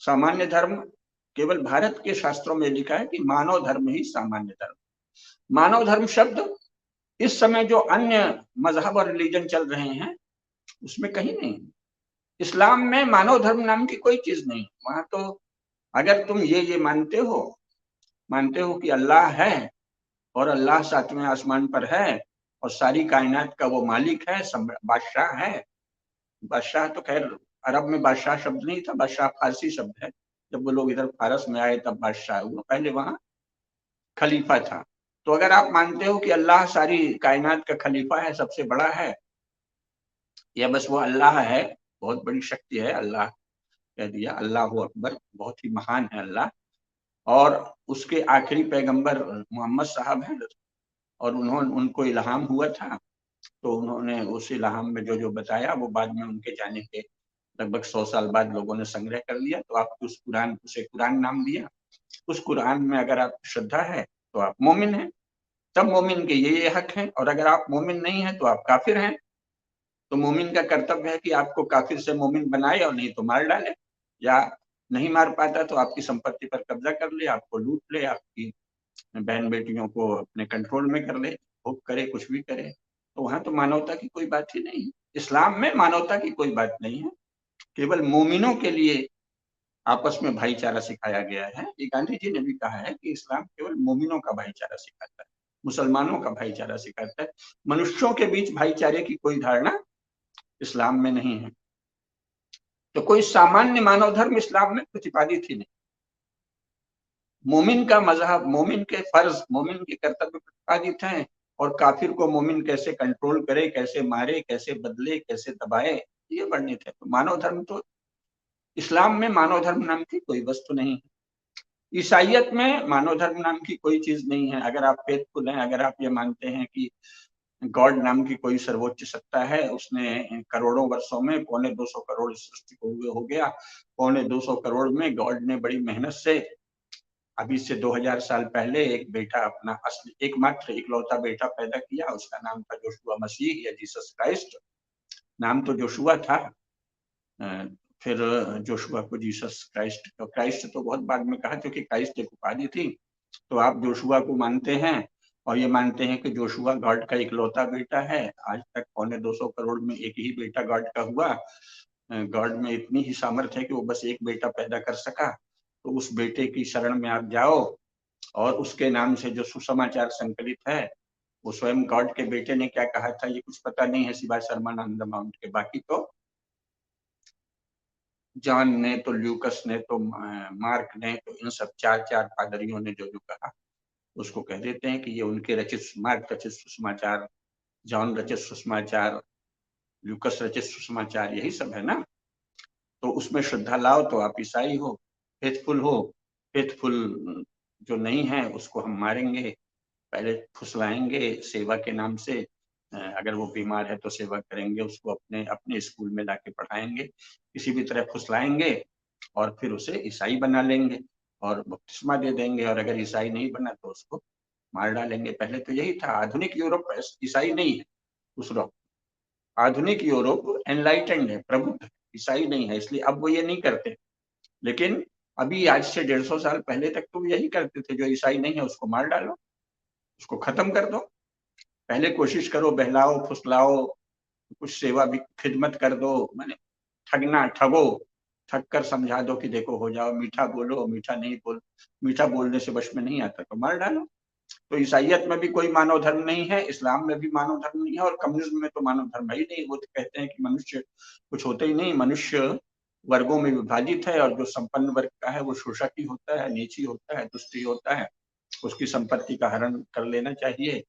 सामान्य धर्म केवल भारत के शास्त्रों में लिखा है कि मानव धर्म ही सामान्य धर्म। मानव धर्म शब्द इस समय जो अन्य मजहब और रिलीजन चल रहे हैं उसमें कहीं नहीं। इस्लाम में मानव धर्म नाम की कोई चीज नहीं। वहां तो अगर तुम ये मानते हो कि अल्लाह है और अल्लाह सातवें आसमान पर है और सारी कायनात का वो मालिक है, बादशाह है। बादशाह तो खैर अरब में बादशाह शब्द नहीं था, बादशाह फारसी शब्द है। जब वो लोग इधर फारस में आए तब बादशाह हुआ, पहले वहां खलीफा था। तो अगर आप मानते हो कि अल्लाह सारी कायनात का खलीफा है, सबसे बड़ा है, या बस वो अल्लाह है, बहुत बड़ी शक्ति है, अल्लाह कह दिया, अल्लाह अकबर, बहुत ही महान है अल्लाह, और उसके आखिरी पैगंबर मोहम्मद साहब हैं, और उनको इल्हाम हुआ था, तो उन्होंने उस इल्हाम में जो जो बताया वो बाद में उनके जाने के लगभग 100 साल बाद लोगों ने संग्रह कर लिया। तो आप उसे कुरान नाम दिया। उस कुरान में अगर आप श्रद्धा है तो आप मोमिन हैं, तब मोमिन के ये हक हैं, और अगर आप मोमिन नहीं है तो आप काफिर हैं। तो मोमिन का कर्तव्य है कि आपको काफिर से मोमिन बनाए, और नहीं तो मार डाले, या नहीं मार पाता तो आपकी संपत्ति पर कब्जा कर ले, आपको लूट ले, आपकी बहन बेटियों को अपने कंट्रोल में कर ले, भोग करे, कुछ भी करे। तो वहां तो मानवता की कोई बात ही नहीं है। इस्लाम में मानवता की कोई बात नहीं है, केवल मोमिनों के लिए आपस में भाईचारा सिखाया गया है। ये गांधी जी ने भी कहा है कि इस्लाम केवल मोमिनों का भाईचारा सिखाता है, मुसलमानों का भाईचारा सिखाता है। मनुष्यों के बीच भाईचारे की कोई धारणा इस्लाम में नहीं है। तो कोई सामान्य मानव धर्म इस्लाम में प्रतिपादित ही नहीं। मोमिन का मजहब, मोमिन के फर्ज, मोमिन के कर्तव्य प्रतिपादित हैं, और काफिर को मोमिन कैसे कंट्रोल करे, कैसे मारे, कैसे बदले, कैसे दबाए, ये वर्णित है। तो मानव धर्म तो इस्लाम में मानव धर्म नाम की कोई वस्तु नहीं है। ईसाइयत में मानव धर्म नाम की कोई चीज नहीं है। अगर आप फेथफुल हैं, अगर आप ये मानते हैं कि गॉड नाम की कोई सर्वोच्च सत्ता है, उसने करोड़ों वर्षों में 225 करोड़ सृष्टि को हुए हो गया, 225 करोड़ में गॉड ने बड़ी मेहनत से अभी से 2000 साल पहले एक बेटा, अपना असली एकमात्र इकलौता बेटा पैदा किया। उसका नाम था जोशुआ मसीह या जीसस क्राइस्ट। नाम तो जोशुआ था, फिर जोशुआ को जीसस क्राइस्ट, क्राइस्ट तो बहुत बाद में कहा क्योंकि क्राइस्ट एक उपाधि थी। तो आप जोशुआ को मानते हैं और ये मानते हैं कि जोशुआ गॉड का इकलौता बेटा है। आज तक 225 करोड़ में एक ही बेटा गॉड का हुआ। गॉड में इतनी ही सामर्थ्य है कि वो बस एक बेटा पैदा कर सका। तो उस बेटे की शरण में आप जाओ और उसके नाम से जो सुसमाचार संकलित है, वो स्वयं गॉड के बेटे ने क्या कहा था ये कुछ पता नहीं है सिवाय सर्मन माउंट के। बाकी तो जॉन ने तो, ल्यूकस ने तो, मार्क ने तो, इन सब चार चार पादरियों ने जो जो कहा उसको कह देते हैं कि ये उनके रचित, मार्क रचित सुसमाचार, जॉन रचित सुसमाचार, ल्यूकस रचित सुसमाचार, यही सब है ना। तो उसमें श्रद्धा लाओ तो आप ईसाई हो, फेथफुल हो। फेथफुल जो नहीं है उसको हम मारेंगे, पहले फुसलाएंगे सेवा के नाम से। अगर वो बीमार है तो सेवा करेंगे, उसको अपने अपने स्कूल में लाके पढ़ाएंगे, किसी भी तरह फुसलाएंगे और फिर उसे ईसाई बना लेंगे और बपतिस्मा दे देंगे। और अगर ईसाई नहीं बना तो उसको मार डालेंगे। पहले तो यही था। आधुनिक यूरोप ईसाई नहीं है, दूसरा आधुनिक यूरोप एनलाइटेंड है, प्रबुद्ध है, ईसाई नहीं है, इसलिए अब वो ये नहीं करते। लेकिन अभी आज से 150 साल पहले तक तो यही करते थे, जो ईसाई नहीं है उसको मार डालो, उसको खत्म कर दो। पहले कोशिश करो, बहलाओ फुसलाओ, कुछ सेवा भी खिदमत कर दो, मैंने ठगना, ठगो, ठग कर समझा दो कि देखो हो जाओ, मीठा बोलो, मीठा नहीं बोल, मीठा बोलने से वश में नहीं आता तो मार डालो। तो ईसाइयत में भी कोई मानव धर्म नहीं है, इस्लाम में भी मानव धर्म नहीं है, और कम्युनिज्म में तो मानव धर्म है ही नहीं। वो तो कहते हैं कि मनुष्य कुछ होते ही नहीं, मनुष्य वर्गों में विभाजित है और जो संपन्न वर्ग का है वो शोषक ही होता है, नीची होता है, दुष्टी होता है, उसकी संपत्ति का हरण कर लेना चाहिए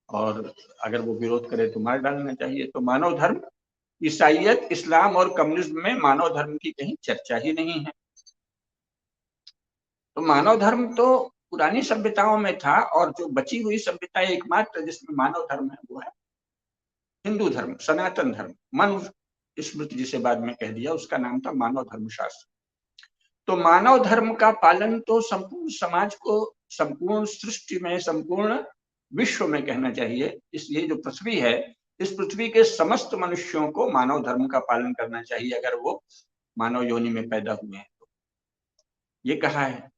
और अगर वो विरोध करे तो मार डालना चाहिए। तो मानव धर्म, ईसाइयत, इस्लाम और कम्युनिज्म में मानव धर्म की कहीं चर्चा ही नहीं है। तो मानव धर्म तो पुरानी सभ्यताओं में था, और जो बची हुई सभ्यता एकमात्र जिसमें मानव धर्म है वो है हिंदू धर्म, सनातन धर्म। मनु स्मृति जिसे बाद में कह दिया, उसका नाम था मानव धर्म शास्त्र। तो मानव धर्म का पालन तो संपूर्ण समाज को, संपूर्ण सृष्टि में, संपूर्ण विश्व में कहना चाहिए। इसलिए जो पृथ्वी है, इस पृथ्वी के समस्त मनुष्यों को मानव धर्म का पालन करना चाहिए अगर वो मानव योनि में पैदा हुए हैं तो। ये कहा है।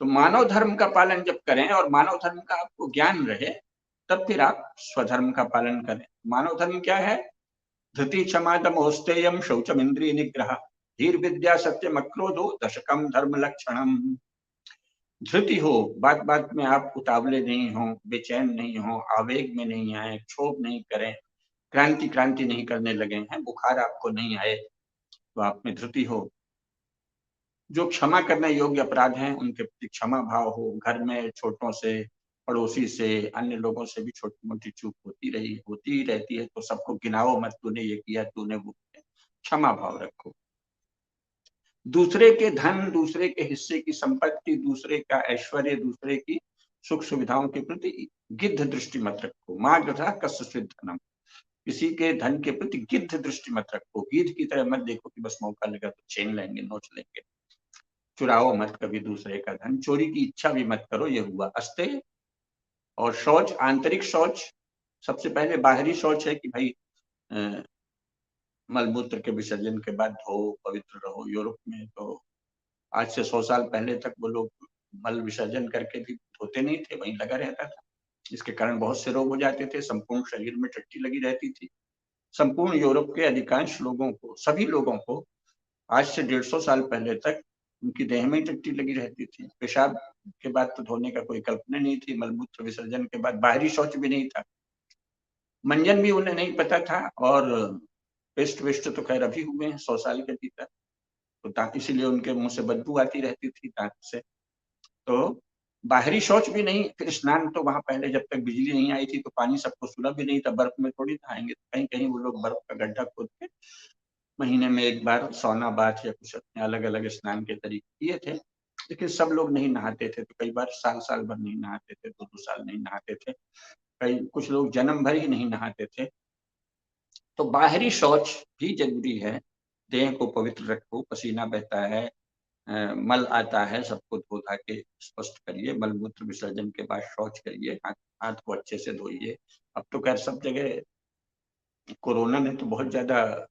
तो मानव धर्म का पालन जब करें और मानव धर्म का आपको ज्ञान रहे, तब फिर आप स्वधर्म का पालन करें। मानव धर्म क्या है? धृति क्षमा दम औस्तेयम शौचम इंद्रिय निग्रह धीर विद्या सत्यम अक्रोधो दशकम धर्म लक्षणम। धृति हो, बात बात में आप उतावले नहीं हो, बेचैन नहीं हो, आवेग में नहीं आए, क्षोभ नहीं करें, क्रांति क्रांति नहीं करने लगे हैं, बुखार आपको नहीं आए, तो आप में धृति हो। जो क्षमा करने योग्य अपराध हैं उनके प्रति क्षमा भाव हो। घर में छोटों से, पड़ोसी से, अन्य लोगों से भी छोटी मोटी चूक होती ही रहती है, तो सबको गिनाओ मत, तूने ये किया, तूने वो किया। क्षमा भाव रखो। दूसरे के धन, दूसरे के हिस्से की संपत्ति, दूसरे का ऐश्वर्य, दूसरे की सुख सुविधाओं के प्रति गिद्ध दृष्टि मत रखो। माँ गधा कस्य धनम, किसी के धन के प्रति गिद्ध दृष्टि मत रखो। गिद्ध की तरह मत देखो कि बस मौका लगा तो छीन लेंगे, नोच लेंगे। चुराओ मत कभी दूसरे का धन, चोरी की इच्छा भी मत करो, ये हुआ अस्ते। और शौच, आंतरिक शौच, सबसे पहले बाहरी शौच है कि भाई मलमूत्र के विसर्जन के बाद धो, पवित्र रहो। यूरोप में तो आज से 100 साल पहले तक वो लोग मल विसर्जन करके भी धोते नहीं थे, वहीं लगा रहता था। इसके कारण बहुत से रोग हो जाते थे, संपूर्ण शरीर में टट्टी लगी रहती थी। संपूर्ण यूरोप के अधिकांश लोगों को, सभी लोगों को आज से 150 साल पहले तक उनकी देह में टट्टी लगी रहती थी। पेशाब के बाद तो धोने का कोई कल्पना नहीं थी, मलमूत्र विसर्जन के बाद बाहरी शौच भी नहीं था, मंजन भी उन्हें नहीं पता था, और पेस्ट वेस्ट तो खैर अभी हुए हैं 100 साल के भीतर, तो इसीलिए उनके मुंह से बदबू आती रहती थी दांत से। तो बाहरी शौच भी नहीं। फिर स्नान तो वहां पहले जब तक बिजली नहीं आई थी तो पानी सबको सुलभ भी नहीं था, बर्फ में थोड़ी नहाएंगे, कहीं कहीं वो लोग बर्फ का गड्ढा खोद के महीने में एक बार सौना बाथ या कुछ अपने अलग अलग स्नान के तरीके किए थे, लेकिन सब लोग नहीं नहाते थे। तो कई बार साल साल भर नहीं नहाते थे, 2-2 साल नहीं नहाते थे, कुछ लोग जन्म भर ही नहीं नहाते थे। तो बाहरी शौच भी जरूरी है। देह को पवित्र रखो, पसीना बहता है, मल आता है, सबको धो धा के स्पष्ट करिए। मल मूत्र विसर्जन के बाद शौच करिए, हाथ को अच्छे से धोइए। अब तो खैर सब जगह कोरोना ने तो बहुत ज्यादा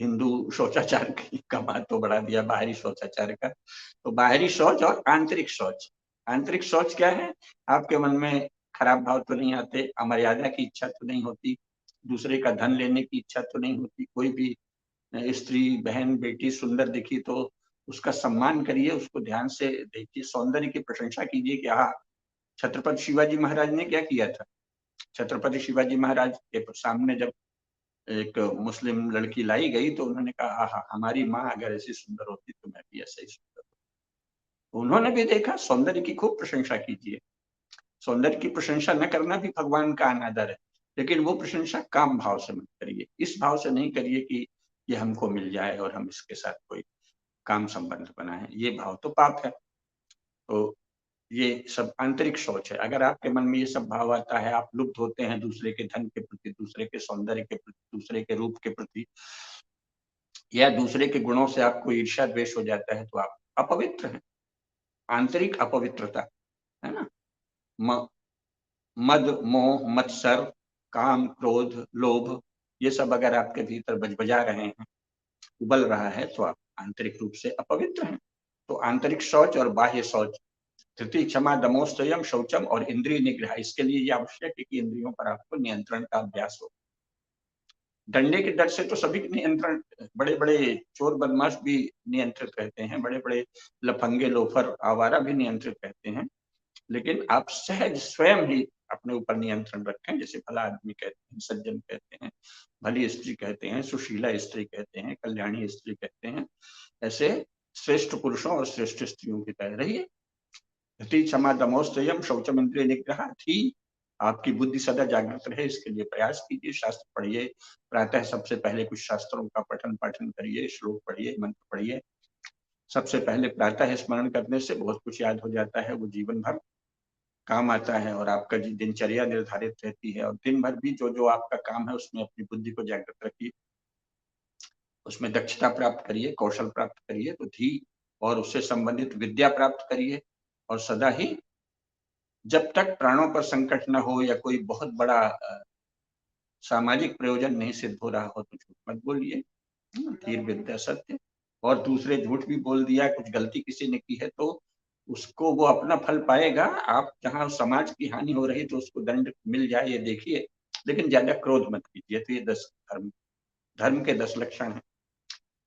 हिंदू शौचाचार का महत्व बढ़ा दिया, बाहरी शौचाचार का। तो बाहरी शौच और आंतरिक शौच। आंतरिक शौच क्या है? आपके मन में खराब भाव तो नहीं आते, अमर्यादा की इच्छा तो नहीं होती, दूसरे का धन लेने की इच्छा तो नहीं होती। कोई भी स्त्री, बहन, बेटी सुंदर दिखी तो उसका सम्मान करिए, उसको ध्यान से देखिए, सौंदर्य की प्रशंसा कीजिए कि हाँ, छत्रपति शिवाजी महाराज ने क्या किया था। छत्रपति शिवाजी महाराज के सामने जब एक मुस्लिम लड़की लाई गई तो उन्होंने कहा, आहा, हमारी माँ अगर ऐसी सुंदर होती तो मैं भी ऐसा ही सुंदर होता। उन्होंने भी देखा, सौंदर्य की खूब प्रशंसा कीजिए। सौंदर्य की प्रशंसा न करना भी भगवान का अनादर है, लेकिन वो प्रशंसा काम भाव से मत करिए। इस भाव से नहीं करिए कि ये हमको मिल जाए और हम इसके साथ कोई काम संबंध बनाए, ये भाव तो पाप है। तो ये सब आंतरिक शौच है। अगर आपके मन में ये सब भाव आता है, आप लुप्त होते हैं दूसरे के धन के प्रति, दूसरे के सौंदर्य के प्रति, दूसरे के रूप के प्रति, या दूसरे के गुणों से आपको ईर्ष्या द्वेष हो जाता है, तो आप अपवित्र हैं। आंतरिक अपवित्रता है ना। मद, मोह, मत्सर, काम, क्रोध, लोभ, ये सब अगर आपके भीतर बजबजा रहे हैं, उबल रहा है, तो आप आंतरिक रूप से अपवित्र हैं। तो आंतरिक शौच और बाह्य शौच, धृति, क्षमा, दमोस्तयम, शौचम और इंद्रिय निग्रह, इसके लिए ये आवश्यक है कि इंद्रियों पर आपको नियंत्रण का अभ्यास हो। डंडे के डर से तो सभी नियंत्रण, बड़े बड़े चोर बदमाश भी नियंत्रित रहते हैं, बड़े बड़े लफंगे लोफर आवारा भी नियंत्रित रहते हैं, लेकिन आप सहज स्वयं ही अपने ऊपर नियंत्रण रखें। जैसे भला आदमी कहते हैं, सज्जन कहते हैं, भली स्त्री कहते हैं, सुशीला स्त्री कहते हैं, कल्याणी स्त्री कहते हैं, ऐसे श्रेष्ठ पुरुषों और श्रेष्ठ स्त्रियों की तरह रहिए। धृति, क्षमा, दमोस्तयम, शौचम, इंद्रिय निग्रह। थी आपकी बुद्धि सदा जागृत रहे, इसके लिए प्रयास कीजिए। शास्त्र पढ़िए, प्रातः सबसे पहले कुछ शास्त्रों का पठन पाठन करिए, श्लोक पढ़िए, मंत्र पढ़िए। सबसे पहले प्रातः स्मरण करने से बहुत कुछ याद हो जाता है, वो जीवन भर काम आता है और आपका दिनचर्या निर्धारित रहती है। और दिन भर भी जो जो आपका काम है उसमें अपनी बुद्धि को जागृत रखिए, उसमें दक्षता प्राप्त करिए, कौशल प्राप्त करिए। तो धी और उससे संबंधित विद्या प्राप्त करिए, और सदा ही जब तक प्राणों पर संकट न हो या कोई बहुत बड़ा सामाजिक प्रयोजन नहीं सिद्ध हो रहा हो तो झूठ मत बोलिए। धीर विद्या सत्य। और दूसरे झूठ भी बोल दिया, कुछ गलती किसी ने की है तो उसको वो अपना फल पाएगा। आप जहाँ समाज की हानि हो रही तो उसको दंड मिल जाए ये देखिए, लेकिन ज्यादा क्रोध मत कीजिए। तो ये 10 धर्म के 10 लक्षण है।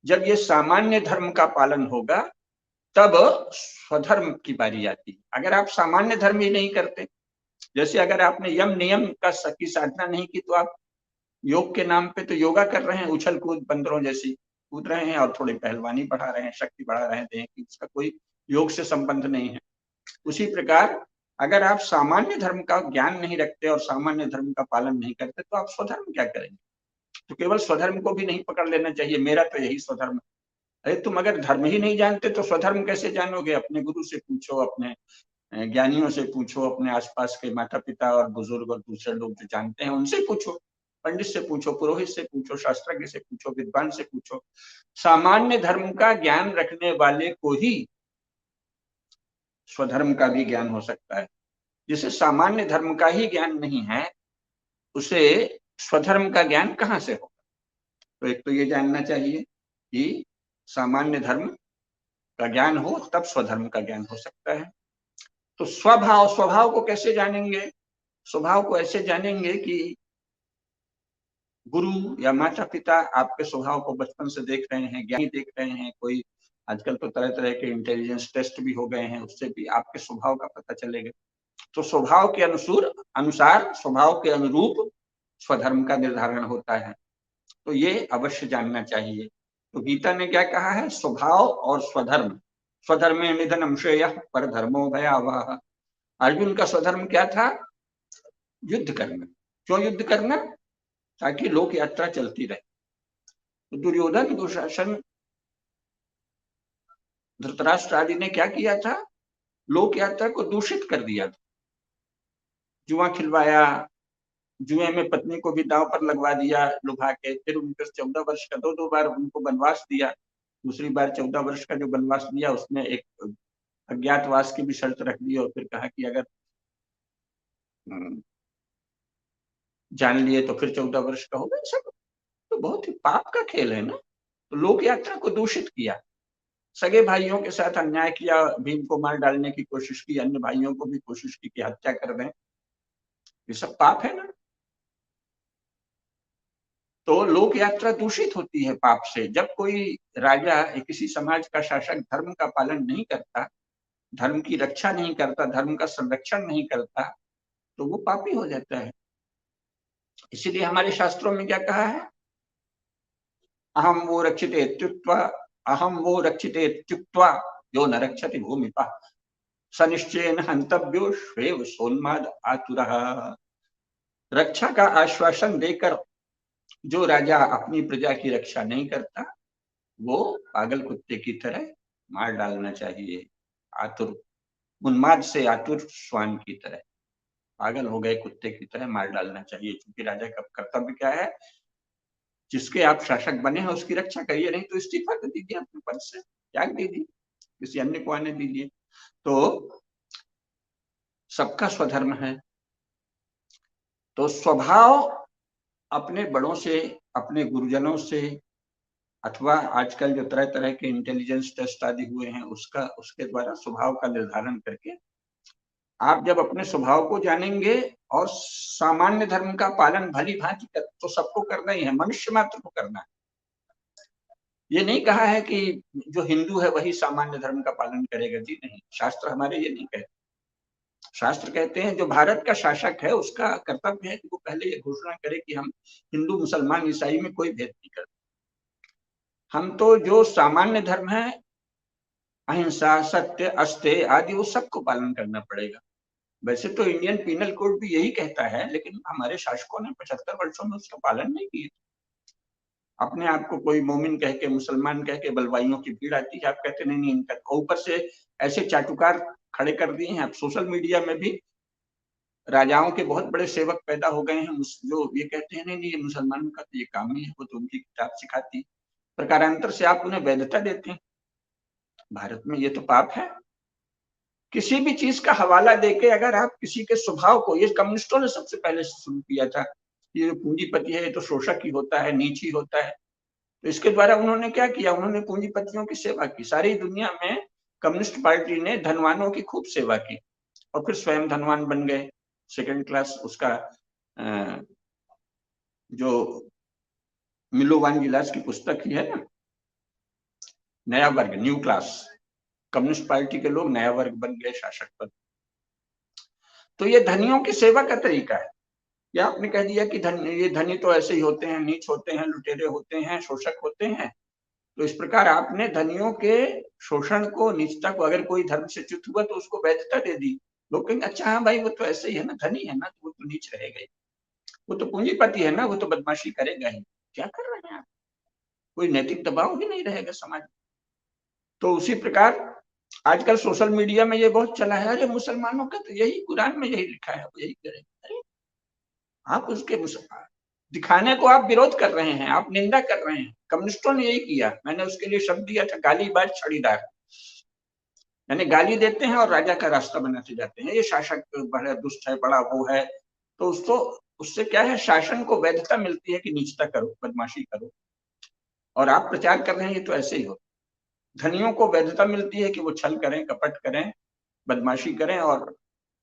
जब ये सामान्य धर्म का पालन होगा तब स्वधर्म की बारी आती है। अगर आप सामान्य धर्म ही नहीं करते, जैसे अगर आपने यम नियम की साधना नहीं की, तो आप योग के नाम पे तो योगा कर रहे हैं, उछल कूद बंदरों जैसी कूद रहे हैं और थोड़ी पहलवानी बढ़ा रहे हैं, शक्ति बढ़ा रहे हैं देह की, उसका कोई योग से संबंध नहीं है। उसी प्रकार अगर आप सामान्य धर्म का ज्ञान नहीं रखते और सामान्य धर्म का पालन नहीं करते तो आप स्वधर्म क्या करेंगे। तो केवल स्वधर्म को भी नहीं पकड़ लेना चाहिए, मेरा तो यही स्वधर्म है। अरे तुम अगर धर्म ही नहीं जानते तो स्वधर्म कैसे जानोगे? अपने गुरु से पूछो, अपने ज्ञानियों से पूछो, अपने आसपास के माता पिता और बुजुर्ग और दूसरे लोग जो जानते हैं उनसे पूछो, पंडित से पूछो, पुरोहित से पूछो, शास्त्रज्ञ से पूछो, विद्वान से पूछो। सामान्य धर्म का ज्ञान रखने वाले को ही स्वधर्म का भी ज्ञान हो सकता है। जिसे सामान्य धर्म का ही ज्ञान नहीं है उसे स्वधर्म का ज्ञान कहाँ से होगा? तो एक तो ये जानना चाहिए कि सामान्य धर्म का ज्ञान हो तब स्वधर्म का ज्ञान हो सकता है। तो स्वभाव को कैसे जानेंगे? स्वभाव को ऐसे जानेंगे कि गुरु या माता पिता आपके स्वभाव को बचपन से देख रहे हैं, ज्ञानी देख रहे हैं, कोई आजकल तो तरह तरह के इंटेलिजेंस टेस्ट भी हो गए हैं, उससे भी आपके स्वभाव का पता चलेगा। तो स्वभाव के अनुसार स्वभाव के अनुरूप स्वधर्म का निर्धारण होता है। तो ये अवश्य जानना चाहिए। तो गीता ने क्या कहा है? स्वभाव और स्वधर्म। स्वधर्मे निधनम श्रेयः परधर्मो भयावहः। अर्जुन का स्वधर्म क्या था? युद्ध करना। क्यों युद्ध करना? ताकि लोक यात्रा चलती रहे। तो दुर्योधन, दुशासन, धृतराष्ट्र आदि ने क्या किया था, लोक यात्रा को दूषित कर दिया था। जुआ खिलवाया, जुए में पत्नी को भी दांव पर लगवा दिया लुभा के, फिर उनको 14 वर्ष का 2-2 बार उनको वनवास दिया। दूसरी बार 14 वर्ष का जो वनवास दिया उसमें एक अज्ञातवास की भी शर्त रख दी और फिर कहा कि अगर जान लिए तो फिर 14 वर्ष का होगा। सब तो बहुत ही पाप का खेल है ना। तो लोक यात्रा को दूषित किया, सगे भाइयों के साथ अन्याय किया, भीम को मार डालने की कोशिश की, अन्य भाइयों को भी कोशिश की कि हत्या कर दें। ये सब पाप है ना। तो लोक यात्रा दूषित होती है पाप से। जब कोई राजा या किसी समाज का शासक धर्म का पालन नहीं करता, धर्म की रक्षा नहीं करता, धर्म का संरक्षण नहीं करता, तो वो पापी हो जाता है। इसीलिए हमारे शास्त्रों में क्या कहा है, अहम वो रक्षिते इत्युक्त्वा, अहम वो रक्षिते इत्युक्त्वा यो न रक्षति भूमिपा स निश्चयेन हंतव्यो श्वेव सोन्माद आतुरः। रक्षा का आश्वासन देकर जो राजा अपनी प्रजा की रक्षा नहीं करता, वो पागल कुत्ते की तरह मार डालना चाहिए। आतुर, उन्माद से आतुर श्वान की तरह, पागल हो गए कुत्ते की तरह मार डालना चाहिए। क्योंकि राजा का कर्तव्य क्या है, जिसके आप शासक बने हैं उसकी रक्षा करिए, नहीं तो इस्तीफा कर दीजिए अपने पद से, त्याग दीजिए, किसी अन्य को आने दीजिए। तो सबका स्वधर्म है। तो स्वभाव अपने बड़ों से, अपने गुरुजनों से, अथवा आजकल जो तरह तरह के इंटेलिजेंस टेस्ट आदि हुए हैं उसके द्वारा स्वभाव का निर्धारण करके आप जब अपने स्वभाव को जानेंगे और सामान्य धर्म का पालन भली भांति तो सबको करना ही है, मनुष्य मात्र को करना है। ये नहीं कहा है कि जो हिंदू है वही सामान्य धर्म का पालन करेगा, जी नहीं, शास्त्र हमारे ये नहीं कहते। शास्त्र कहते हैं जो भारत का शासक है उसका कर्तव्य है कि वो पहले ये घोषणा करे कि हम हिंदू, मुसलमान, ईसाई में कोई भेद नहीं करते। हम तो जो सामान्य धर्म है, अहिंसा, सत्य, अस्तेय आदि, वो सबको पालन करना पड़ेगा। वैसे तो इंडियन पीनल कोड भी यही कहता है, लेकिन हमारे शासकों ने 75 वर्षों में उसका पालन नहीं किया। अपने आप को कोई मोमिन कह के, मुसलमान कह के बलवाइयों की भीड़ आती है, आप कहते नहीं नहीं इनका, ऊपर से ऐसे चाटुकार खड़े कर दिए हैं। अब सोशल मीडिया में भी राजाओं के बहुत बड़े सेवक पैदा हो गए हैं, जो ये कहते हैं नहीं नहीं ये मुसलमानों का तो ये काम ही है, वो तो उनकी किताब सिखाती। प्रकारांतर से आप उन्हें वैधता देते हैं। भारत में ये तो पाप है। किसी भी चीज का हवाला देके अगर आप किसी के स्वभाव को, ये कम्युनिस्टों ने सबसे पहले शुरू किया था, ये जो पूंजीपति है ये तो शोषक ही होता है, नीच ही होता है। तो इसके द्वारा उन्होंने क्या किया, उन्होंने पूंजीपतियों की सेवा की। सारी दुनिया में कम्युनिस्ट पार्टी ने धनवानों की खूब सेवा की और फिर स्वयं धनवान बन गए। सेकेंड क्लास उसका जो मिलो वानविलास की पुस्तक ही है ना, नया वर्ग, न्यू क्लास, कम्युनिस्ट पार्टी के लोग नया वर्ग बन गए शासक पद। तो ये धनियों की सेवा का तरीका है। या आपने कह दिया कि ये धनी तो ऐसे ही होते हैं, नीच होते हैं, लुटेरे होते हैं, शोषक होते हैं। तो इस प्रकार आपने धनियों के शोषण को, नीचता को, अगर कोई धर्म से च्युत हुआ तो उसको वैधता दे दी। लोग कहेंगे अच्छा हाँ भाई वो तो ऐसे ही है ना, धनी है ना, तो वो तो नीच रहेगा ही, वो तो पूंजीपति है ना, वो तो बदमाशी करेगा ही। क्या कर रहे हैं आप, कोई नैतिक दबाव ही नहीं रहेगा समाज। तो उसी प्रकार आजकल सोशल मीडिया में ये बहुत चला है, अरे मुसलमानों का तो यही कुरान में यही लिखा है, वो यही करेंगे। अरे आप उसके दिखाने को आप विरोध कर रहे हैं, आप निंदा कर रहे हैं। कम्युनिस्टों ने यही किया, मैंने उसके लिए शब्द दिया था गालीबाज छड़ीदार, यानी गाली देते हैं और राजा का रास्ता बनाते जाते हैं, ये शासक बड़ा दुष्ट है, बड़ा वो है। तो उसको, उससे क्या है, शासन को वैधता मिलती है कि नीचता करो, बदमाशी करो। और आप प्रचार कर रहे हैं ये तो ऐसे ही हो। धनियों को वैधता मिलती है कि वो छल करें, कपट करें, बदमाशी करें, और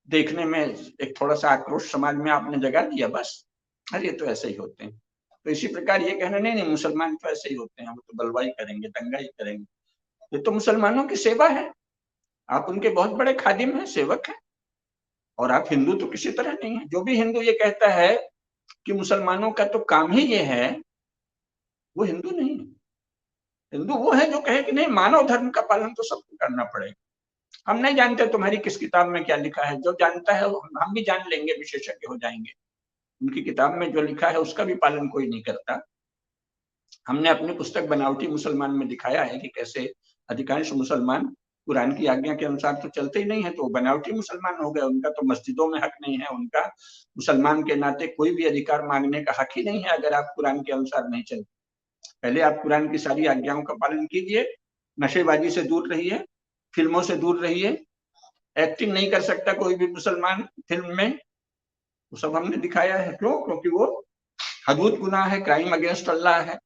देखने में एक थोड़ा सा आक्रोश समाज में आपने जगा दिया, बस अरे ये तो ऐसे ही होते हैं। तो इसी प्रकार ये कहना नहीं नहीं मुसलमान तो ऐसे ही होते हैं, वो तो बलवाई करेंगे, दंगा ही करेंगे, ये तो मुसलमानों की सेवा है, आप उनके बहुत बड़े खादिम हैं, सेवक हैं। और आप हिंदू तो किसी तरह नहीं है। जो भी हिंदू ये कहता है कि मुसलमानों का तो काम ही ये है, वो हिंदू नहीं है। हिंदू वो है जो कहे कि नहीं मानव धर्म का पालन तो सबको करना पड़ेगा। हम नहीं जानते तुम्हारी किस किताब में क्या लिखा है, जो जानता है हम भी जान लेंगे, विशेषज्ञ हो जाएंगे। उनकी किताब में जो लिखा है उसका भी पालन कोई नहीं करता। हमने अपनी पुस्तक बनावटी मुसलमान में दिखाया है कि कैसे अधिकांश मुसलमान कुरान की आज्ञा के अनुसार तो चलते ही नहीं है, तो वो बनावटी मुसलमान हो गए। उनका तो मस्जिदों में हक नहीं है, उनका मुसलमान के नाते कोई भी अधिकार मांगने का हक ही नहीं है अगर आप कुरान के अनुसार नहीं चलते। पहले आप कुरान की सारी आज्ञाओं का पालन कीजिए, नशेबाजी से दूर रहिए, फिल्मों से दूर रहिए। एक्टिंग नहीं कर सकता कोई भी मुसलमान फिल्म में, वो सब हमने दिखाया है। क्यों? क्योंकि वो हदूद गुनाह है, क्राइम अगेंस्ट अल्लाह है।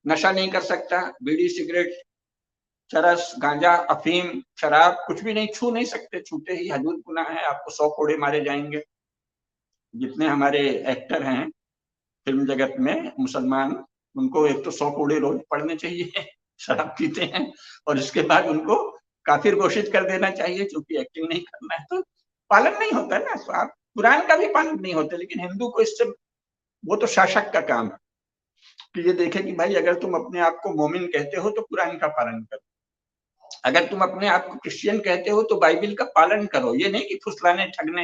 नशा नहीं कर सकता, बीड़ी सिगरेट चरस गांजा अफीम शराब कुछ भी नहीं छू नहीं सकते, छूते ही हदूद गुनाह है, आपको 100 कोड़े मारे जाएंगे। जितने हमारे एक्टर हैं फिल्म जगत में मुसलमान, उनको एक तो 100 कोड़े रोज पढ़ने चाहिए शराब पीते हैं, और इसके बाद उनको काफिर घोषित कर देना चाहिए क्योंकि एक्टिंग नहीं करना है। तो पालन नहीं होता ना, तो आप कुरान का भी पालन नहीं होते। लेकिन हिंदू को इससे, वो तो शासक का काम है कि ये देखे कि भाई अगर तुम अपने आप को मोमिन कहते हो तो कुरान का पालन करो, अगर तुम अपने आप को क्रिश्चियन कहते हो तो बाइबिल का पालन करो। ये नहीं कि फुसलाने ठगने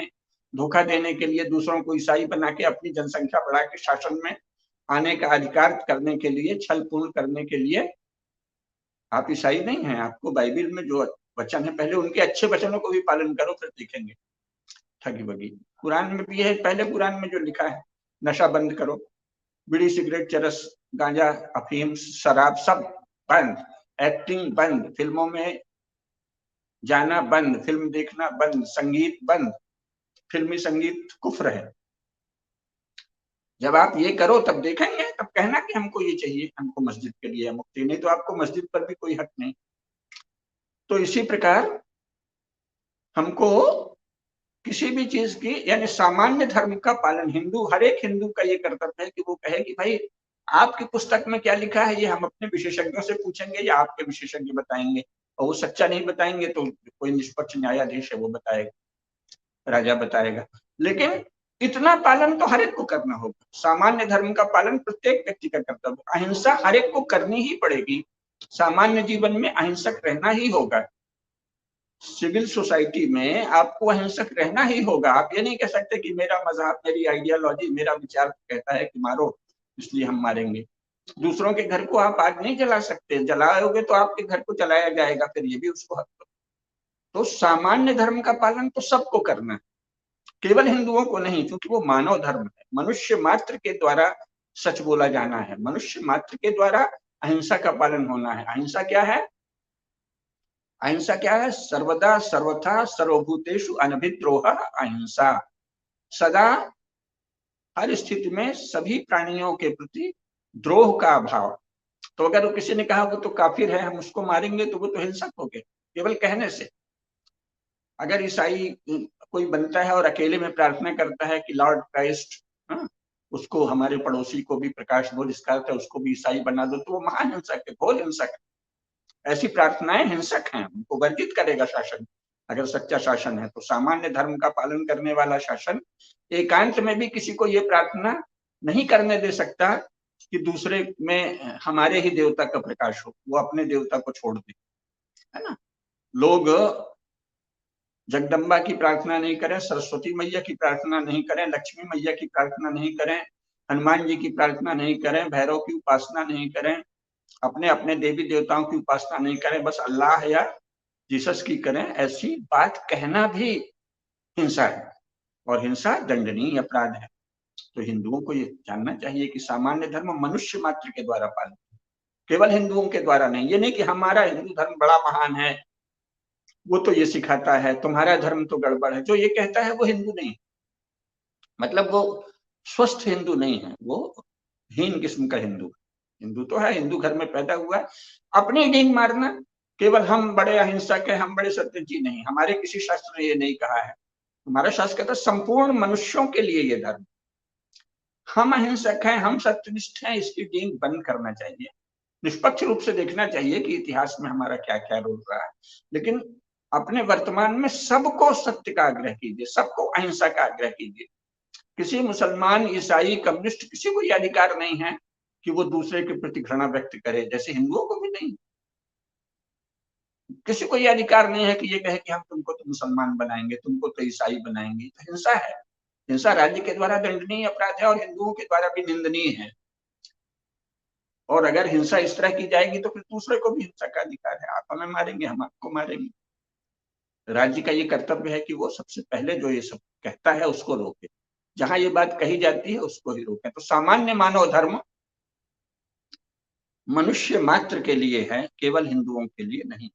धोखा देने के लिए दूसरों को ईसाई बना के अपनी जनसंख्या बढ़ा के शासन में आने का अधिकार करने के लिए, छल पूर्ण करने के लिए आप ईसाई नहीं हैं। आपको बाइबिल में जो वचन है, पहले उनके अच्छे वचनों को भी पालन करो, फिर देखेंगे ठगी बगी। कुरान में भी है, पहले कुरान में जो लिखा है, नशा बंद करो, बीड़ी सिगरेट चरस गांजा अफीम शराब सब बंद, एक्टिंग बंद, फिल्मों में जाना बंद, फिल्म देखना बंद, संगीत बंद, फिल्मी संगीत कुफ्र है। जब आप ये करो तब देखेंगे, तब कहना कि हमको ये चाहिए, हमको मस्जिद के लिए मुक्ति, नहीं तो आपको मस्जिद पर भी कोई हक नहीं। तो इसी प्रकार हमको किसी भी चीज की, यानी सामान्य धर्म का पालन हिंदू, हर एक हिंदू का ये कर्तव्य है कि वो कहे कि भाई आपकी पुस्तक में क्या लिखा है, ये हम अपने विशेषज्ञों से पूछेंगे या आपके विशेषज्ञ बताएंगे, और वो सच्चा नहीं बताएंगे तो कोई निष्पक्ष न्यायाधीश है वो बताएगा, राजा बताएगा। लेकिन इतना पालन तो हर एक को करना होगा। सामान्य धर्म का पालन प्रत्येक व्यक्ति का कर्तव्य। अहिंसा हर एक को करनी ही पड़ेगी, सामान्य जीवन में अहिंसक रहना ही होगा। सिविल सोसाइटी में आपको अहिंसक रहना ही होगा। आप ये नहीं कह सकते कि मेरा मजहब, मेरी आइडियोलॉजी, मेरा विचार कहता है कि मारो इसलिए हम मारेंगे। दूसरों के घर को आप आग नहीं जला सकते, जलाओगे तो आपके घर को जलाया जाएगा, फिर ये भी उसको हक दो। तो सामान्य धर्म का पालन तो सबको करना है, केवल हिंदुओं को नहीं, क्योंकि वो मानव धर्म है। मनुष्य मात्र के द्वारा सच बोला जाना है, मनुष्य मात्र के द्वारा अहिंसा का पालन होना है। अहिंसा क्या है? अहिंसा क्या है? सर्वदा सर्वथा सर्वभूतेषु अनभिद्रोह अहिंसा। सदा हर स्थिति में सभी प्राणियों के प्रति द्रोह का अभाव। तो अगर वो किसी ने कहा वो तो काफिर है, हम उसको मारेंगे, तो वो तो हिंसक हो गए केवल कहने से। अगर ईसाई कोई बनता है और अकेले में प्रार्थना करता है कि लॉर्ड क्राइस्ट, उसको, हमारे पड़ोसी को भी प्रकाश बोल इसका अर्थ है उसको भी ईसाई बना दो, तो वो महान हिंसक है, घोर हिंसक है। ऐसी प्रार्थनाएं हिंसक हैं, उनको वर्जित करेगा शासन, अगर सच्चा शासन है। तो सामान्य धर्म का पालन करने वाला शासन एकांत में भी किसी को ये प्रार्थना नहीं करने दे सकता कि दूसरे में हमारे ही देवता का प्रकाश हो, वो अपने देवता को छोड़ दे, है ना। लोग जगदम्बा की प्रार्थना नहीं करें, सरस्वती मैया की प्रार्थना नहीं करें, लक्ष्मी मैया की प्रार्थना नहीं करें, हनुमान जी की प्रार्थना नहीं करें, भैरव की उपासना नहीं करें, अपने अपने देवी देवताओं की उपासना नहीं करें, बस अल्लाह या जीसस की करें। ऐसी बात कहना भी हिंसा है, और हिंसा दंडनीय अपराध है। तो हिंदुओं को ये जानना चाहिए कि सामान्य धर्म मनुष्य मात्र के द्वारा पालन, केवल हिंदुओं के द्वारा नहीं। ये नहीं कि हमारा हिंदू धर्म बड़ा महान है, वो तो ये सिखाता है, तुम्हारा धर्म तो गड़बड़ है। जो ये कहता है वो हिंदू नहीं, मतलब वो स्वस्थ हिंदू नहीं है, वो हीन किस्म का हिंदू। हिंदू तो है, हिंदू घर में पैदा हुआ है। अपनी डींग मारना, केवल हम बड़े अहिंसक हैं, हम बड़े सत्य जी, नहीं, हमारे किसी शास्त्र ने ये नहीं कहा है। हमारा शास्त्र कहता है संपूर्ण मनुष्यों के लिए ये धर्म। हम अहिंसक हैं, हम सत्यनिष्ठ हैं, इसकी डींग बंद करना चाहिए। निष्पक्ष रूप से देखना चाहिए कि इतिहास में हमारा क्या क्या रोल रहा है, लेकिन अपने वर्तमान में सबको सत्य का आग्रह कीजिए, सबको अहिंसा का आग्रह कीजिए। किसी मुसलमान, ईसाई, कम्युनिस्ट, किसी को यह अधिकार नहीं है कि वो दूसरे के प्रति घृणा व्यक्त करे, जैसे हिंदुओं को भी नहीं। किसी को यह अधिकार नहीं है कि ये कहे कि हम तुमको तो मुसलमान बनाएंगे, तुमको तो ईसाई बनाएंगे। तो हिंसा है, हिंसा राज्य के द्वारा दंडनीय अपराध है और हिंदुओं के द्वारा भी निंदनीय है। और अगर हिंसा इस तरह की जाएगी तो फिर दूसरे को भी हिंसा का अधिकार है, आप हमें मारेंगे, हम आपको मारेंगे। राज्य का ये कर्तव्य है कि वो सबसे पहले जो ये सब कहता है उसको रोके, जहां ये बात कही जाती है उसको ही रोके। तो सामान्य मानव धर्म मनुष्य मात्र के लिए है, केवल हिंदुओं के लिए नहीं।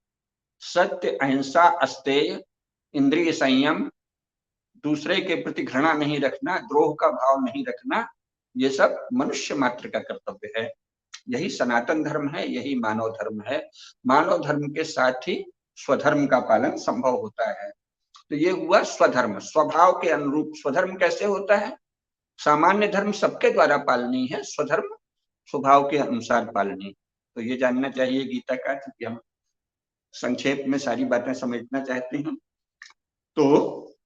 सत्य, अहिंसा, अस्तेय, इंद्रिय संयम, दूसरे के प्रति घृणा नहीं रखना, द्रोह का भाव नहीं रखना, ये सब मनुष्य मात्र का कर्तव्य है। यही सनातन धर्म है, यही मानव धर्म है। मानव धर्म के साथ ही स्वधर्म का पालन संभव होता है। तो ये हुआ स्वधर्म, स्वभाव के अनुरूप। स्वधर्म कैसे होता है? सामान्य धर्म सबके द्वारा पालनीय है, स्वधर्म स्वभाव के अनुसार पालनीय। तो ये जानना चाहिए गीता का, क्योंकि हम संक्षेप में सारी बातें समझना चाहते हैं। तो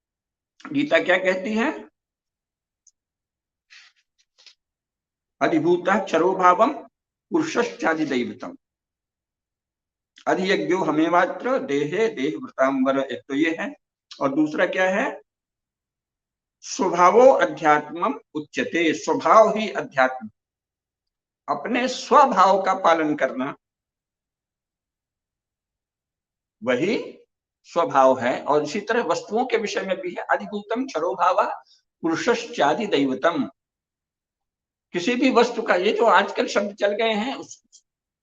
गीता क्या कहती है? अधिभूता क्षरो भावम पुरुषश्चादि दैवतम अधियज्ञो हमेवात्र देहे देह वृतांबर। एक तो ये है, और दूसरा क्या है? स्वभावो अध्यात्मम उच्यते, स्वभाव ही अध्यात्म। अपने स्वभाव का पालन करना वही स्वभाव है। और इसी तरह वस्तुओं के विषय में भी है, अधिभूतम क्षरो भावा पुरुषश्चादि दैवतम। किसी भी वस्तु का, ये जो आजकल शब्द चल गए हैं उस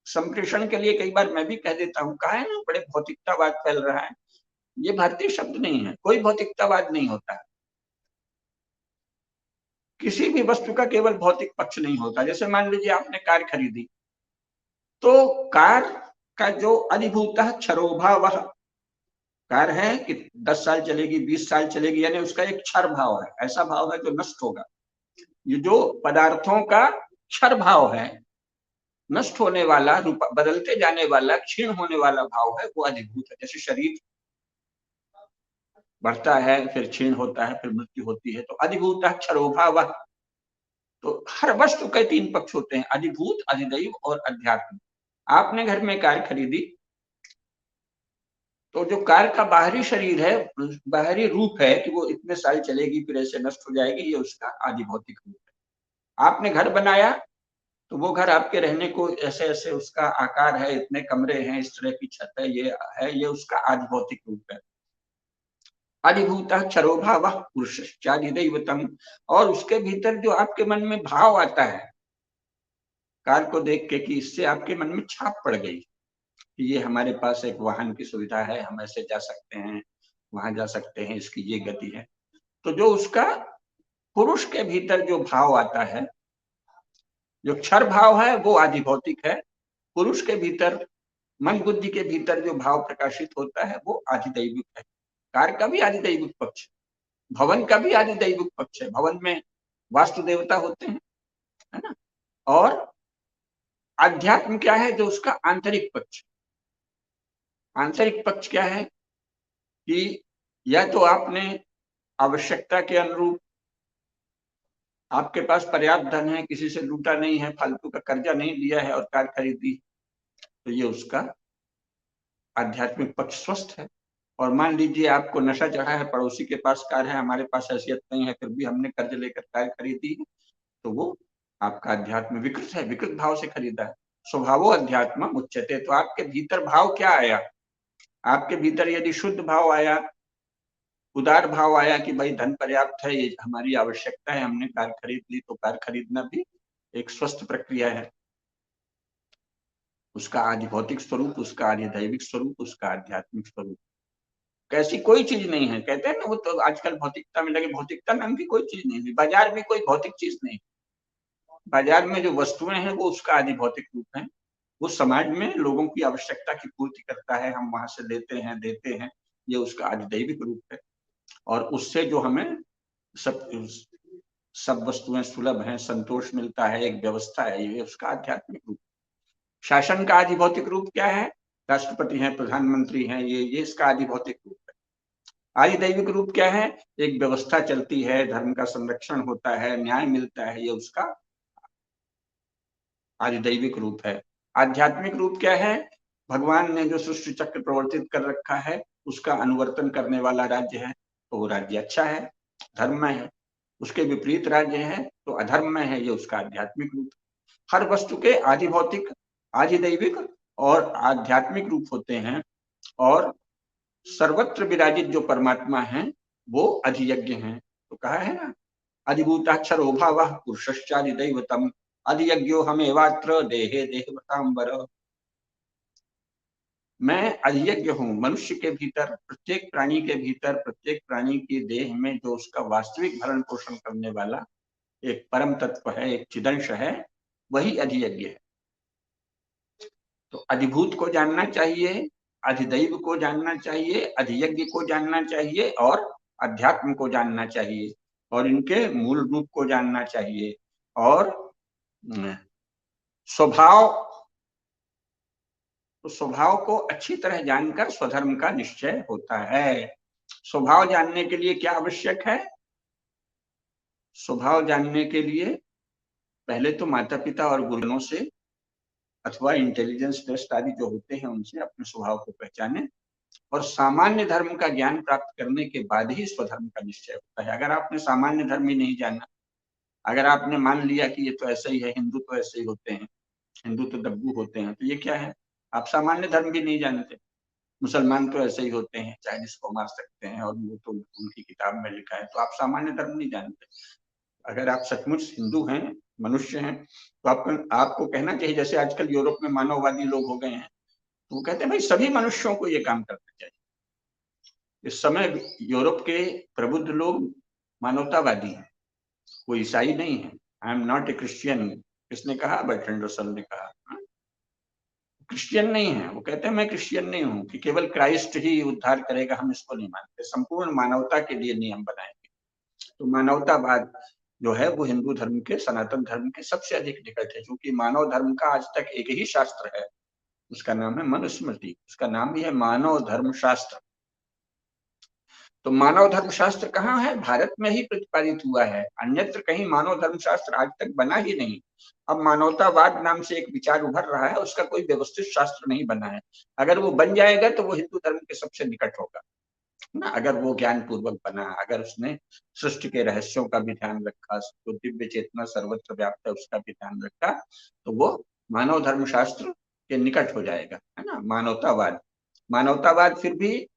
संप्रेषण के लिए कई बार मैं भी कह देता हूं, कहा है ना, बड़े भौतिकतावाद फैल रहा है। ये भारतीय शब्द नहीं है, कोई भौतिकतावाद नहीं होता। किसी भी वस्तु का केवल भौतिक पक्ष नहीं होता। जैसे मान लीजिए आपने कार खरीदी, तो कार का जो अधिभूत क्षरोभाव, कार है कि 10 साल चलेगी, 20 साल चलेगी, यानी उसका एक क्षर भाव है, ऐसा भाव है जो नष्ट होगा। ये जो पदार्थों का क्षर भाव है, नष्ट होने वाला, बदलते जाने वाला, क्षीण होने वाला भाव है, वो अधिभूत है। जैसे शरीर बढ़ता है, फिर क्षीण होता है, फिर मृत्यु होती है। तो अधिभूत क्षरोभाव। तो हर वस्तु के 3 पक्ष होते हैं, अधिभूत, अधिदैव और अध्यात्म। आपने घर में कार खरीदी, तो जो कार का बाहरी शरीर है, बाहरी रूप है कि वो इतने साल चलेगी फिर ऐसे नष्ट हो जाएगी, ये उसका आदि भौतिक रूप है। आपने घर बनाया, तो वो घर आपके रहने को ऐसे ऐसे उसका आकार है, इतने कमरे हैं, इस तरह की छत है, ये उसका आदि भौतिक रूप है। अधिभूत क्षरोभाव पुरुषश्चादि दैवतम। और उसके भीतर जो आपके मन में भाव आता है कार को देख के, कि इससे आपके मन में छाप पड़ गई कि ये हमारे पास एक वाहन की सुविधा है, हम ऐसे जा सकते हैं, वहां जा सकते हैं, इसकी ये गति है। तो जो उसका पुरुष के भीतर जो भाव आता है, जो क्षर भाव है, वो आदि भौतिक है। पुरुष के भीतर, मन बुद्धि के भीतर जो भाव प्रकाशित होता है, वो आदिदैविक है। कार का भी आदिदैविक पक्ष, भवन का भी आदिदैविक पक्ष है। भवन में वास्तु देवता होते हैं, है ना। और अध्यात्म क्या है? जो उसका आंतरिक पक्ष। आंतरिक पक्ष क्या है? कि या तो आपने आवश्यकता के अनुरूप, आपके पास पर्याप्त धन है, किसी से लूटा नहीं है, फालतू का कर्जा नहीं लिया है और कार खरीदी, तो ये उसका आध्यात्मिक पक्ष स्वस्थ है। और मान लीजिए आपको नशा चढ़ा है, पड़ोसी के पास कार है, हमारे पास हैसियत नहीं है, फिर भी हमने कर्ज लेकर कार खरीदी है, तो वो आपका अध्यात्म विकृत है, विकृत भाव से खरीदा है। स्वभावो अध्यात्म उच्यते। तो आपके भीतर भाव क्या आया? आपके भीतर यदि शुद्ध भाव आया, उदार भाव आया कि भाई धन पर्याप्त है, ये हमारी आवश्यकता है, हमने कार खरीद ली, तो कार खरीदना भी एक स्वस्थ प्रक्रिया है। उसका आदि भौतिक स्वरूप, उसका आदि दैविक स्वरूप, उसका आध्यात्मिक स्वरूप। कैसी कोई चीज नहीं है। कहते हैं ना, वो तो आजकल भौतिकता में लगे, भौतिकता नाम की कोई चीज नहीं है। बाजार में कोई भौतिक चीज नहीं। बाजार में जो वस्तुएं हैं वो उसका आदि भौतिक रूप है। वो समाज में लोगों की आवश्यकता की पूर्ति करता है, हम वहां से लेते हैं, देते हैं, ये उसका आदि दैविक रूप है। और उससे जो हमें सब सब वस्तुएं सुलभ हैं, संतोष मिलता है, एक व्यवस्था है, ये उसका आध्यात्मिक रूप। शासन का आदि भौतिक रूप क्या है? राष्ट्रपति हैं, प्रधानमंत्री हैं, ये इसका आदि भौतिक रूप है। आदि दैविक रूप क्या है? एक व्यवस्था चलती है, धर्म का संरक्षण होता है, न्याय मिलता है, ये उसका आदि दैविक रूप है। आध्यात्मिक रूप क्या है? भगवान ने जो सृष्टि चक्र प्रवर्तित कर रखा है, उसका अनुवर्तन करने वाला राज्य है, तो वो राज्य अच्छा है, धर्म में है। उसके विपरीत राज्य है तो अधर्म में है, ये उसका आध्यात्मिक रूप। हर वस्तु के आदि भौतिक, आदि दैविक और आध्यात्मिक रूप होते हैं, और सर्वत्र विराजित जो परमात्मा है वो अधियज्ञ हैं। तो कहा है ना, अधिभूताक्षरो भावः पुरुषश्चादिदैवतम् अधियज्ञो हमेवात्र देहे देहवतांबर। मैं अधियज्ञ हूँ। मनुष्य के भीतर, प्रत्येक प्राणी के भीतर, प्रत्येक प्राणी के देह में जो उसका वास्तविक भरण पोषण करने वाला एक परम तत्व है, एक चिदंश है, वही अधियज्ञ है। तो अधिभूत को जानना चाहिए, अधिदैव को जानना चाहिए, अधियज्ञ को जानना चाहिए और अध्यात्म को जानना चाहिए, और इनके मूल रूप को जानना चाहिए। और स्वभाव, तो स्वभाव को अच्छी तरह जानकर स्वधर्म का निश्चय होता है। स्वभाव जानने के लिए क्या आवश्यक है? स्वभाव जानने के लिए पहले तो माता पिता और गुरुजनों से अथवा इंटेलिजेंस टेस्ट आदि जो होते हैं उनसे अपने स्वभाव को पहचाने, और सामान्य धर्म का ज्ञान प्राप्त करने के बाद ही स्वधर्म का निश्चय होता है। अगर आपने सामान्य धर्म ही नहीं जाना, अगर आपने मान लिया कि ये तो ऐसा ही है, हिंदू तो ऐसे ही होते हैं, हिंदू तो दग्गू होते हैं, तो ये क्या है? आप सामान्य धर्म भी नहीं जानते। मुसलमान तो ऐसे ही होते हैं, चाइनीज को मार सकते हैं, और वो तो उनकी किताब में लिखा है, तो आप सामान्य धर्म नहीं जानते। अगर आप सचमुच हिंदू हैं, मनुष्य हैं, तो आपको कहना चाहिए, जैसे आजकल यूरोप में मानववादी लोग हो गए हैं, तो वो कहते हैं भाई सभी मनुष्यों को ये काम करना चाहिए। इस समय यूरोप के प्रबुद्ध लोग मानवतावादी हैं, वो ईसाई नहीं है। I am not a Christian, किसने कहा? बर्ट्रैंड रसल ने कहा। क्रिश्चियन नहीं है, वो कहते हैं मैं क्रिश्चियन नहीं हूँ कि केवल क्राइस्ट ही उद्धार करेगा, हम इसको नहीं मानते, संपूर्ण मानवता के लिए नियम बनाएंगे। तो मानवतावाद जो है वो हिंदू धर्म के, सनातन धर्म के सबसे अधिक निकट है, क्योंकि मानव धर्म का आज तक एक ही शास्त्र है, उसका नाम है मनुस्मृति, उसका नाम भी है मानव धर्म शास्त्र। तो मानव धर्म शास्त्र कहाँ है? भारत में ही प्रतिपादित हुआ है, अन्यत्र कहीं मानव धर्म शास्त्र आज तक बना ही नहीं। अब मानवतावाद नाम से एक विचार उभर रहा है, उसका कोई व्यवस्थित शास्त्र नहीं बना है। अगर वो बन जाएगा तो वो हिंदू धर्म के सबसे निकट होगा ना, अगर वो ज्ञान पूर्वक बना, अगर उसने सृष्टि के रहस्यों का भी ध्यान रखा, तो दिव्य चेतना सर्वत्र व्याप्त है उसका भी ध्यान रखा, तो वो मानव धर्म शास्त्र के निकट हो जाएगा, है ना। मानवतावाद, मानवतावाद फिर भी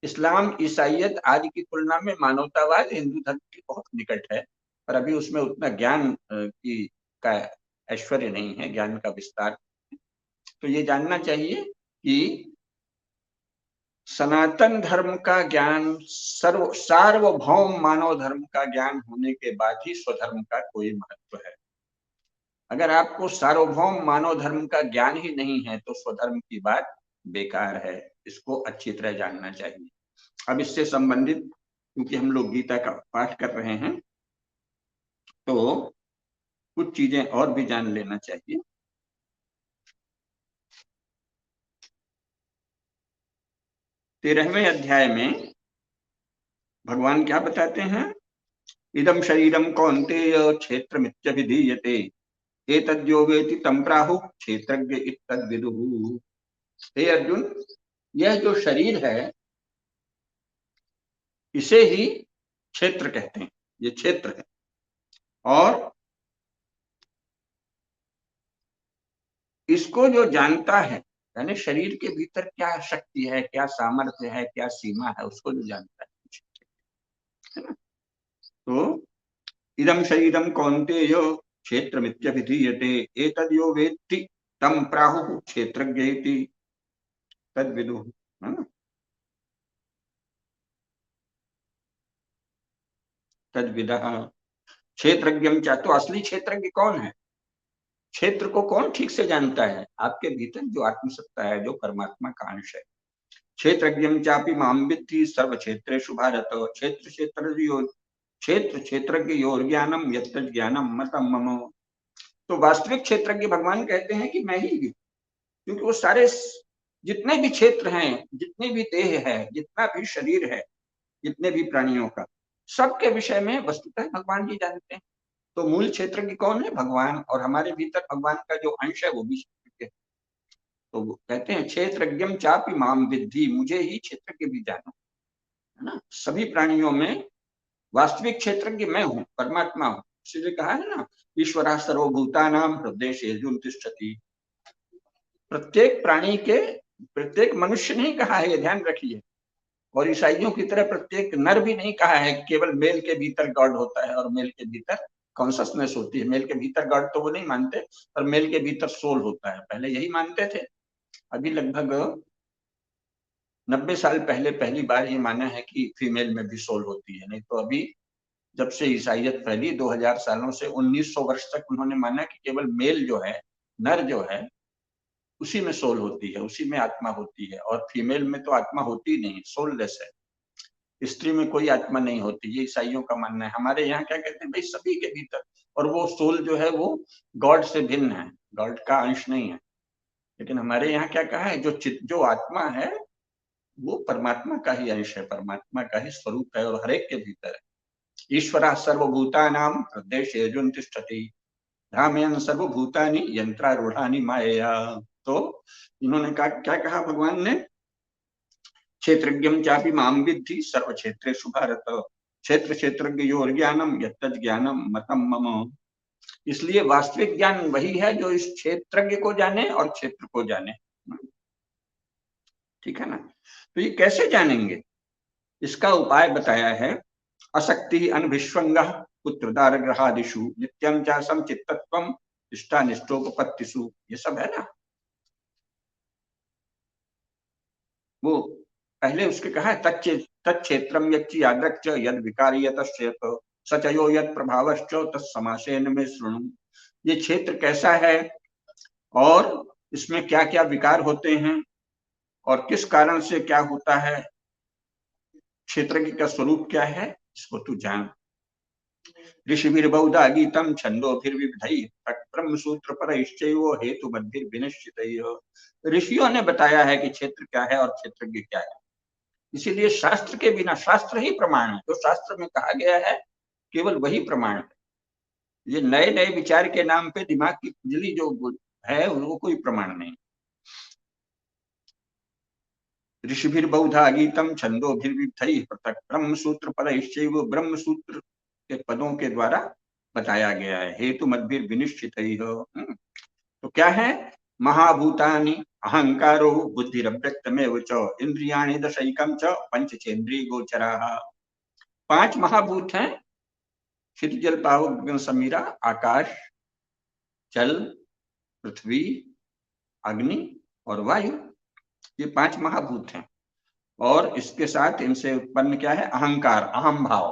इस्लाम, ईसाइयत आदि की तुलना में मानवतावाद हिंदू धर्म के बहुत निकट है, पर अभी उसमें उतना ज्ञान की का ऐश्वर्य नहीं है, ज्ञान का विस्तार। तो ये जानना चाहिए कि सनातन धर्म का ज्ञान, सार्वभौम मानव धर्म का ज्ञान होने के बाद ही स्वधर्म का कोई महत्व है। अगर आपको सार्वभौम मानव धर्म का ज्ञान ही नहीं है तो स्वधर्म की बात बेकार है, इसको अच्छी तरह जानना चाहिए। अब इससे संबंधित, क्योंकि हम लोग गीता का पाठ कर रहे हैं, तो कुछ चीजें और भी जान लेना चाहिए। तेरहवें अध्याय में भगवान क्या बताते हैं? इदम शरीरम कौन्तेय क्षेत्रमित्यभिधीयते एतद्यो वेति तं प्राहुः क्षेत्रज्ञ इत्तद्विदुः। हे अर्जुन, यह जो शरीर है इसे ही क्षेत्र कहते हैं, ये क्षेत्र है। और इसको जो जानता है, यानी शरीर के भीतर क्या शक्ति है, क्या सामर्थ्य है, क्या सीमा है, उसको जो जानता है ना। तो इदम शरीरम कौन्तेय क्षेत्रमित्यभिधीयते एतद्यो वेत्ति तं प्राहुः क्षेत्रज्ञ इति तद्विदुः, है ना। तद्विदः क्षेत्रज्ञम च, तो असली क्षेत्रज्ञ कौन है? क्षेत्र को कौन ठीक से जानता है? आपके भीतर जो आत्मसत्ता है, जो परमात्मा का अंश है। क्षेत्रज्ञम चापि मां विद्धि सर्व क्षेत्रेषु भारत। क्षेत्र क्षेत्रज्ञ योर ज्ञानम यत्तद् ज्ञानम मतम मम। तो वास्तविक क्षेत्रज्ञ भगवान कहते हैं कि मैं ही हूँ, क्योंकि वो सारे जितने भी क्षेत्र हैं, जितने भी देह है, जितना भी शरीर है, जितने भी प्राणियों का, सबके विषय में वस्तुतः भगवान जी जानते हैं। तो मूल क्षेत्रज्ञ कौन है? भगवान। और हमारे भीतर भगवान का जो अंश है वो भी क्षेत्रज्ञ है। तो वो कहते हैं क्षेत्रज्ञम चापि मां विद्धि, मुझे ही क्षेत्रज्ञ भी जानो, है ना। सभी प्राणियों में वास्तविक क्षेत्रज्ञ मैं हूँ, परमात्मा हूँ। इसलिए कहा है ना, ईश्वरः सर्वभूतानां हृदयेषु तिष्ठति। प्रत्येक प्राणी के, प्रत्येक मनुष्य नहीं कहा है, ये ध्यान रखिए। और ईसाइयों की तरह प्रत्येक नर भी नहीं कहा है, केवल मेल के भीतर गॉड होता है और मेल के भीतर कॉन्शसनेस होती है। मेल के भीतर गॉड तो वो नहीं मानते, पर मेल के भीतर सोल होता है, पहले यही मानते थे। अभी लगभग 90 साल पहले पहली बार ये माना है कि फीमेल में भी सोल होती है। नहीं तो अभी जब से ईसाइयत फैली 2000 सालों से 1900 वर्ष तक उन्होंने माना कि केवल मेल जो है, नर जो है, उसी में सोल होती है, उसी में आत्मा होती है, और फीमेल में तो आत्मा होती ही नहीं, सोललेस है। स्त्री में कोई आत्मा नहीं होती, ये ईसाइयों का मानना है। हमारे यहाँ क्या कहते हैं भाई, सभी के भीतर, और वो सोल जो है वो गॉड से भिन्न है, गॉड का अंश नहीं है। लेकिन हमारे यहाँ क्या कहा है, जो आत्मा है वो परमात्मा का ही अंश है, परमात्मा का ही स्वरूप है, और हर एक के भीतर है। ईश्वरः सर्वभूतानां हृदयेषु तिष्ठति भ्राम्यन् सर्वभूतानि यंत्रारूढ़ानि मायया। तो इन्होंने कहा, क्या कहा भगवान ने, क्षेत्रज्ञं चापि मां विद्धि सर्व क्षेत्रेषु भारत क्षेत्र क्षेत्रज्ञयोर ज्ञानम यत्तद् ज्ञानम मतम मम। इसलिए वास्तविक ज्ञान वही है जो इस क्षेत्रज्ञ को जाने और क्षेत्र को जाने। ठीक है ना। तो ये कैसे जानेंगे, इसका उपाय बताया है। असक्ति अनभिष्वंगः पुत्रदार ग्रहादिषु नित्यं च समचित्तत्वम् इष्टानिष्टोपपत्तिषु, ये सब है ना। वो पहले उसके कहा है, तत्क्षेत्रम यच्च यादृक् च यद विकार्यतश्चेत सचयो यद प्रभावश्च तत्समासेन में शृणु। ये क्षेत्र कैसा है और इसमें क्या क्या विकार होते हैं और किस कारण से क्या होता है, क्षेत्र का स्वरूप क्या है, इसको तू जान। ऋषिभिर्बहुधा गीतम छंदोभिर्विविधैः ब्रह्मसूत्र परैश्चैव हेतुमद्भिर्विनिश्चितैः। ऋषियों ने बताया है कि क्षेत्र क्या है और क्षेत्रज्ञ क्या है। इसीलिए शास्त्र के बिना, शास्त्र ही प्रमाण है, जो शास्त्र में कहा गया है केवल वही प्रमाण है। ये नए नए विचार के नाम पे दिमाग की खुजली जो है वो कोई प्रमाण नहीं। ऋषिभिर्बहुधा गीतम छंदोभिर्विविधैः पृथक् ब्रह्मसूत्र परैश्चैव, ब्रह्मसूत्र के पदों के द्वारा बताया गया है। हेतु मद्भिर विनिश्चितैः। तो क्या है, महाभूतानि अहंकारो बुद्धिरव्यक्तमेव च इंद्रियाणि दशैकं च पंचचेन्द्रिय गोचराः। 5 महाभूत हैं, क्षितिज जल पावक गगन समीरा, आकाश, जल, पृथ्वी, अग्नि और वायु, ये 5 महाभूत हैं। और इसके साथ इनसे उत्पन्न क्या है, अहंकार, अहम भाव,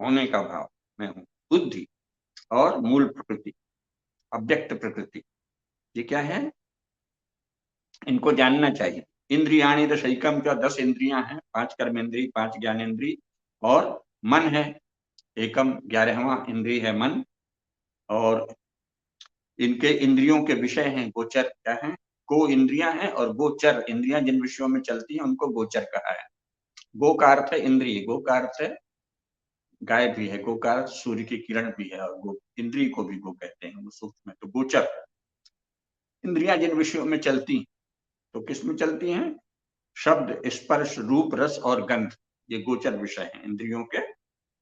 होने का भाव, मैं हूं, बुद्धि और मूल प्रकृति, अव्यक्त प्रकृति, ये क्या है, इनको जानना चाहिए। इंद्रियाणि दशैकम, का 10 इंद्रियां हैं, 5 कर्मेंद्री, 5 ज्ञानेन्द्री और मन है एकम, 11वां इंद्रिय है मन। और इनके इंद्रियों के विषय हैं गोचर, क्या है, गो इंद्रियां हैं और गोचर इंद्रियां, जिन विषयों में चलती हैं उनको गोचर कहा है। गो का अर्थ है इंद्रिय, गो का अर्थ है गाय भी है, गो का अर्थ सूर्य की किरण भी है, और गो इंद्रिय को भी गो कहते हैं वो सूक्ष्म में। तो गोचर इंद्रियां जिन विषयों में चलती, तो किस में चलती हैं, शब्द, स्पर्श, रूप, रस और गंध, ये गोचर विषय हैं इंद्रियों के,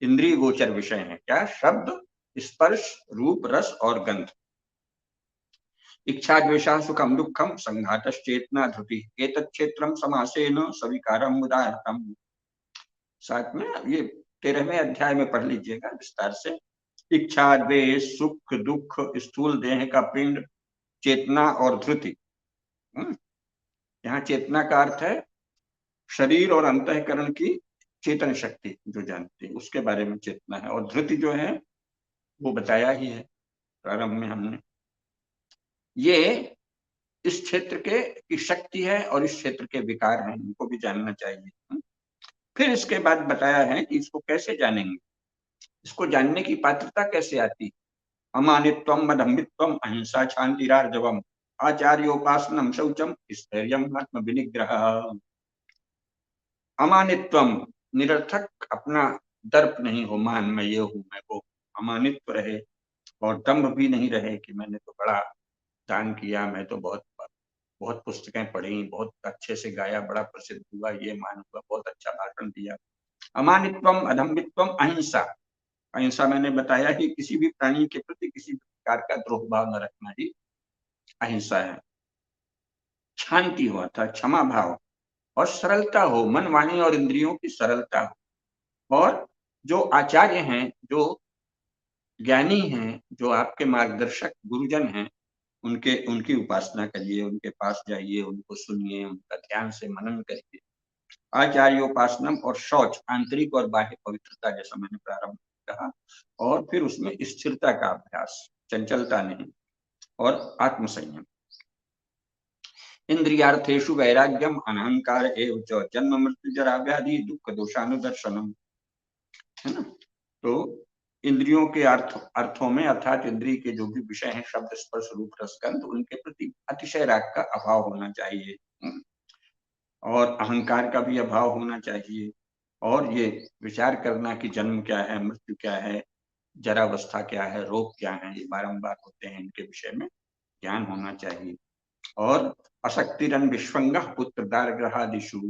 इंद्रिय गोचर विषय हैं। क्या, शब्द, स्पर्श, रूप, रस और गंध। इच्छा द्वेषा सुखम दुखम संघातश्चेतना धृति एतत् क्षेत्रम समासेन सविकारम उदाहरणम। साथ में ये 13वें अध्याय में पढ़ लीजिएगा विस्तार से। इच्छा, द्वेष, सुख, दुख, स्थूल देह का पिंड, चेतना और धृति। यहाँ चेतना का अर्थ है शरीर और अंतःकरण की चेतन शक्ति जो जानती है, उसके बारे में चेतना है। और धृति जो है वो बताया ही है प्रारंभ में हमने। ये इस क्षेत्र के की शक्ति है और इस क्षेत्र के विकार हैं, इनको भी जानना चाहिए। फिर इसके बाद बताया है कि इसको कैसे जानेंगे, इसको जानने की पात्रता कैसे आती। अमानित्वम मदम्बित्वम अहिंसा शांतिरार्जवम आचार्योपासनम शौचम स्थैर्यम आत्म विनिग्रह। अमानित्वम, निरर्थक अपना दर्प नहीं हो, मान मैं ये हूं मैं वो, अमानित्व रहे। और दम्भ भी नहीं रहे कि मैंने तो बड़ा दान किया, मैं तो बहुत बहुत पुस्तकें पढ़ी, बहुत अच्छे से गाया, बड़ा प्रसिद्ध हुआ, ये मान हुआ, बहुत अच्छा भाषण दिया। अमानित्वम अधम्बित्वम अहिंसा, अहिंसा मैंने बताया कि किसी भी प्राणी के प्रति किसी भी प्रकार का द्रोह भाव न रखना ही अहिंसा है। शांति हो अर्थात क्षमा भाव और सरलता हो, मन वाणी और इंद्रियों की सरलता हो। और जो आचार्य हैं, जो ज्ञानी हैं, जो आपके मार्गदर्शक गुरुजन हैं, उनकी उपासना करिए, उनके पास जाइए, उनको सुनिए, उनका ध्यान से मनन करिए। आचार्योपासनम और शौच, आंतरिक और बाह्य पवित्रता, जैसा मैंने प्रारंभ में कहा, और फिर उसमें स्थिरता का अभ्यास, चंचलता नहीं, और आत्मसंयम। इंद्रियार्थेषु वैराग्यम अनहंकार एव च जन्म मृत्यु जरा व्याधि दुख दोषानुदर्शनम, है ना। तो इंद्रियों के अर्थों में अर्थात इंद्रिय के जो भी विषय हैं, शब्द स्पर्श रूप रसगंध, उनके प्रति अतिशय राग का अभाव होना चाहिए, और अहंकार का भी अभाव होना चाहिए। और ये विचार करना कि जन्म क्या है, मृत्यु क्या है, जरावस्था क्या है, रोग क्या है, ये बारंबार होते हैं, इनके विषय में ज्ञान होना चाहिए। और अशक्तिरन विश्वंग पुत्र दारग्रहादिषु,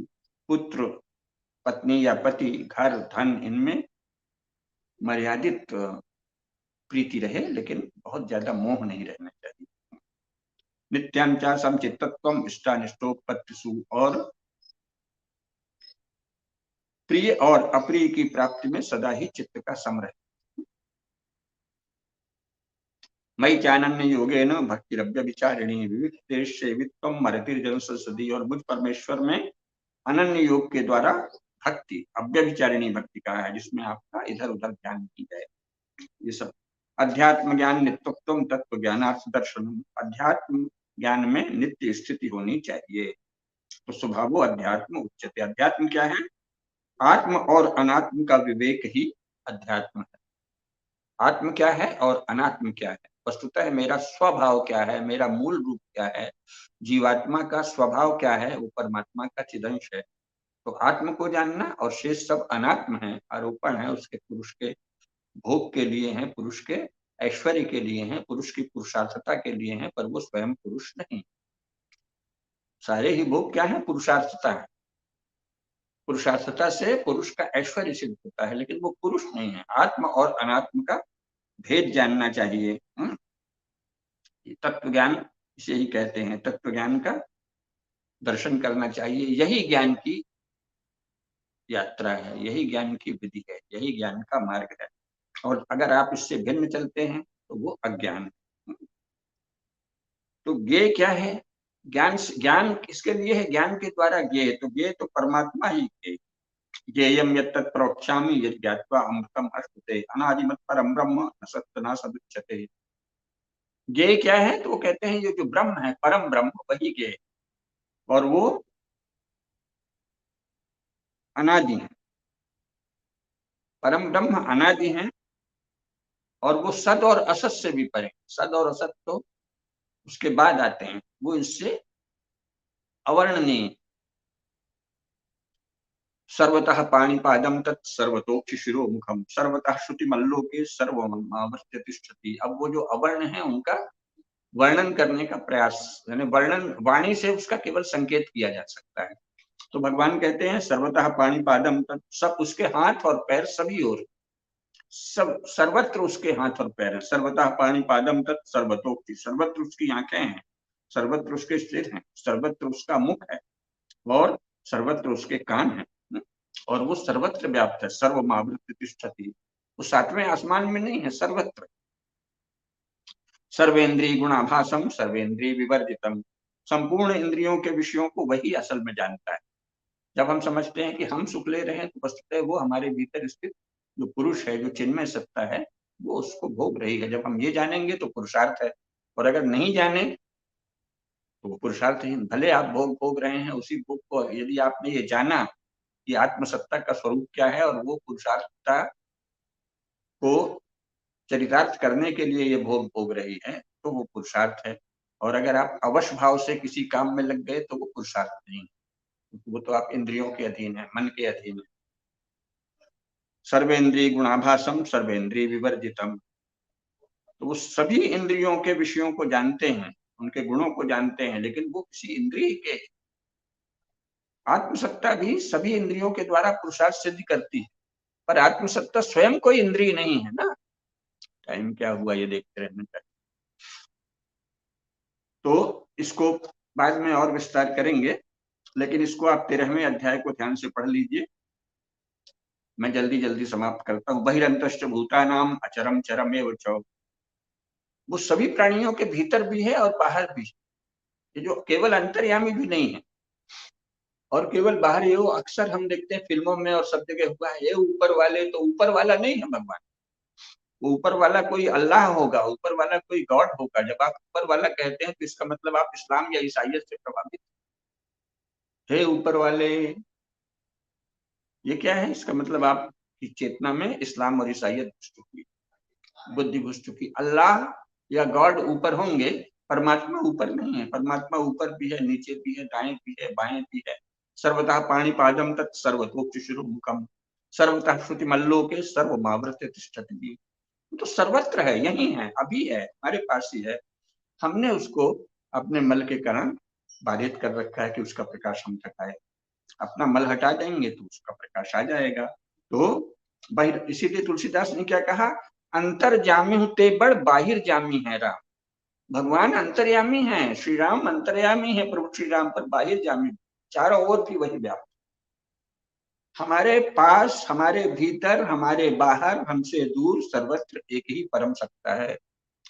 पुत्र, पत्नी या पति, घर, धन, इनमें मर्यादित प्रीति रहे, लेकिन बहुत ज्यादा मोह नहीं रहना चाहिए। नित्यांचा समचित्तत्वम इष्टानिष्टोपत्तिषु, और प्रिय और अप्रिय की प्राप्ति में सदा ही चित्त का सम रहे। मई चानन्य योगेन भक्तिरव्य विचारिणी विविक्तेश्चैवित्वम मरतिर्जन सदी, और मुझ परमेश्वर में अनन्य योग के द्वारा भक्ति, अव्यभिचारिणी भक्ति का है, जिसमें आपका इधर उधर ध्यान नहीं जाए। ये सब अध्यात्म ज्ञान नित्यत्वम तत्व ज्ञानार्थ दर्शन, अध्यात्म ज्ञान में नित्य स्थिति होनी चाहिए। तो स्वभावो अध्यात्म उच्चते, अध्यात्म क्या है? आत्म और अनात्म का विवेक ही अध्यात्म है। आत्म क्या है और अनात्म क्या है? वस्तुतः मेरा स्वभाव क्या है, मेरा मूल रूप क्या है, जीवात्मा का स्वभाव क्या है, वो परमात्मा का चिदंश है। तो आत्म को जानना, और शेष सब अनात्म है, आरोपण है, उसके पुरुष के भोग के लिए हैं, पुरुष के ऐश्वर्य के लिए हैं, पुरुष की पुरुषार्थता के लिए हैं, पर वो स्वयं पुरुष नहीं। सारे ही भोग क्या है? पुरुषार्थता है। पुरुषार्थता से पुरुष का ऐश्वर्य सिद्ध होता है, लेकिन वो पुरुष नहीं है। आत्म और अनात्म का भेद जानना चाहिए। तत्व ज्ञान इसे ही कहते हैं, तत्व ज्ञान का दर्शन करना चाहिए। यही ज्ञान की यात्रा है, यही ज्ञान की विधि है, यही ज्ञान का मार्ग है। और अगर आप इससे भिन्न चलते हैं तो वो अज्ञान है। तो ज्ञेय क्या है? ज्ञान किसके लिए है? ज्ञान के द्वारा ज्ञेय, तो ज्ञेय तो परमात्मा ही ज्ञेय। ज्ञेयम यत्तत् प्रोक्ष्यामि यद् ज्ञात्वा अमृतम अश्नुते अनादिमत् परम ब्रह्म न सत्य न सदुच्यते। ज्ञेय क्या है? तो वो कहते हैं ये जो ब्रह्म है, परम ब्रह्म, वही ज्ञेय, और वो अनादि है। परम ब्रह्म अनादि है, और वो सद और असत से भी परे। सद और असत तो उसके बाद आते हैं, वो इससे अवर्णनीय। सर्वतः पाणिपादम तत् सर्वतोक्षि शिरोमुखम सर्वतः श्रुतिमल्लोके सर्वमवस्थित तिष्ठति। अब वो जो अवर्ण है, उनका वर्णन करने का प्रयास, यानी वर्णन वाणी से उसका केवल संकेत किया जा सकता है। तो भगवान कहते हैं सर्वतः पाणिपादम तत्, सब उसके हाथ और पैर सभी ओर, सब सर्वत्र उसके हाथ और पैर हैं। सर्वतः पाणिपादम तत् सर्वतोक्षि, सर्वत्र उसकी आंखें हैं, सर्वत्र उसके सिर हैं, सर्वत्र उसका मुख है, और सर्वत्र उसके कान हैं, और वो सर्वत्र व्याप्त है। सर्वमावृत्य तिष्ठति, वो सातवें आसमान में नहीं है, सर्वत्र। सर्वेंद्रिय गुणाभासम सर्वेंद्रिय विवर्जितम, संपूर्ण इंद्रियों के विषयों को वही असल में जानता है। जब हम समझते हैं कि हम सुख ले रहे हैं, तो वस्तुतः वो हमारे भीतर स्थित जो पुरुष है, जो चिन्मय सत्ता है, वो उसको भोग रही है। जब हम ये जानेंगे तो पुरुषार्थ है, और अगर नहीं जाने तो वो पुरुषार्थ ही। भले आप भोग भोग रहे हैं, उसी भोग को यदि आपने ये जाना कि आत्मसत्ता का स्वरूप क्या है, और वो पुरुषार्थता को चरितार्थ करने के लिए ये भोग भोग रही है, तो वो पुरुषार्थ है। और अगर आप अवश्य भाव से किसी काम में लग गए तो वो पुरुषार्थ नहीं, वो तो आप इंद्रियों के अधीन है, मन के अधीन है। सर्वेंद्रिय गुणाभासम सर्वेंद्रिय विवर्जितम, तो वो सभी इंद्रियों के विषयों को जानते हैं, उनके गुणों को जानते हैं, लेकिन वो किसी इंद्रिय के, आत्मसत्ता भी सभी इंद्रियों के द्वारा पुरुषार्थ सिद्ध करती है। पर आत्मसत्ता स्वयं कोई इंद्रिय नहीं है ना। टाइम क्या हुआ ये देखते रहना चाहिए। तो इसको बाद में और विस्तार करेंगे, लेकिन इसको आप 13वें अध्याय को ध्यान से पढ़ लीजिए। मैं जल्दी जल्दी समाप्त करता हूँ। बहिरंतश्च भूतानाम अचरम चरम एव च, वो सभी प्राणियों के भीतर भी है और बाहर भी है। ये जो केवल अंतर्यामी भी नहीं है और केवल बाहर, ये वो अक्सर हम देखते हैं फिल्मों में और सब जगह हुआ है, ये ऊपर वाले, तो ऊपर वाला नहीं है भगवान। वो ऊपर वाला कोई अल्लाह होगा, ऊपर वाला कोई गॉड होगा। जब आप ऊपर वाला कहते हैं तो इसका मतलब आप इस्लाम या ईसाइयत से प्रभावित है। ऊपर वाले, ये क्या है? इसका मतलब आपकी चेतना में इस्लाम और ईसाइयत घुस चुकी, बुद्धि घुस चुकी। अल्लाह या गॉड ऊपर होंगे, परमात्मा ऊपर नहीं है। परमात्मा ऊपर भी है, नीचे भी है, दाएं भी है, बाएं भी है। सर्वतः पाणिपादम तत् सर्वतोक्षिशिरोमुखम सर्वतः श्रुतिमल्लोके सर्वमावृत्य तिष्ठति। तो सर्वत्र है, यही है, अभी है, हमारे पास ही है। हमने उसको अपने मल के कारण बाधित कर रखा है कि उसका प्रकाश हम तक आए। अपना मल हटा देंगे तो उसका प्रकाश आ जाएगा। तो इसीलिए तुलसीदास ने क्या कहा? अंतर्जामी होते बड़ बाहिर जामी है राम। भगवान अंतर्यामी है, श्री राम अंतर्यामी है, प्रभु श्री राम, पर बाहिर जामी, चारों ओर भी वही व्याप्त। हमारे पास, हमारे भीतर, हमारे बाहर, हमसे दूर, सर्वत्र एक ही परम सत्ता है।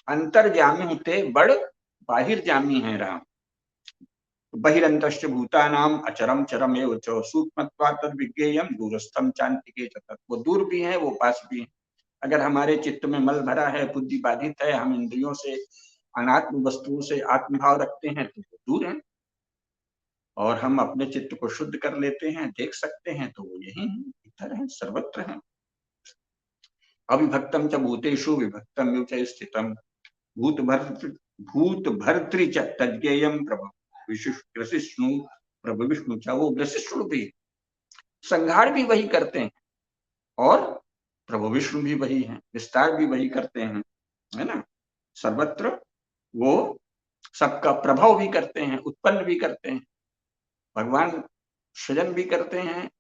अंतर्जामी होते बड़ बाहिर जामी है राम। बहिरंतश्च भूतानाम अचरम चरम एव च सूक्ष्मत्वात् तद्विज्ञेयम् दूरस्थम चान्तिके च तत्। वो दूर भी है, वो पास भी है। अगर हमारे चित्त में मल भरा है, बुद्धि बाधित है, हम इंद्रियों से, अनात्म वस्तुओं से आत्मभाव रखते हैं, तो वो दूर है। और हम अपने चित्त को शुद्ध कर लेते हैं, देख सकते हैं, तो वो यही है, भीतर है, सर्वत्र है। अविभक्तम च भूतेषु विभक्तम च स्थितम भूत भर्तृ च तज्ञेयम् प्रभु ग्रसिष्णु प्रभु विष्णु च। वो ग्रसिष्णु भी, संहार भी वही करते हैं और प्रभु विष्णु भी वही है, विस्तार भी वही करते हैं, है ना। सर्वत्र वो सबका प्रभाव भी करते हैं, उत्पन्न भी करते हैं। भगवान सृजन भी करते हैं,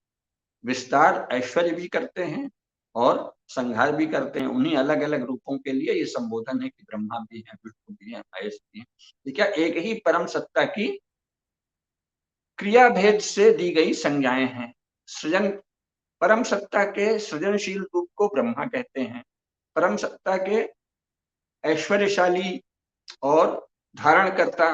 विस्तार ऐश्वर्य भी करते हैं और संहार भी करते हैं। उन्हीं अलग अलग रूपों के लिए ये संबोधन है कि ब्रह्मा भी है, विष्णु भी है, महेश भी है। ये क्या एक ही परम सत्ता की क्रिया भेद से दी गई संज्ञाएं हैं। सृजन, परम सत्ता के सृजनशील रूप को ब्रह्मा कहते हैं। परम सत्ता के ऐश्वर्यशाली और धारणकर्ता,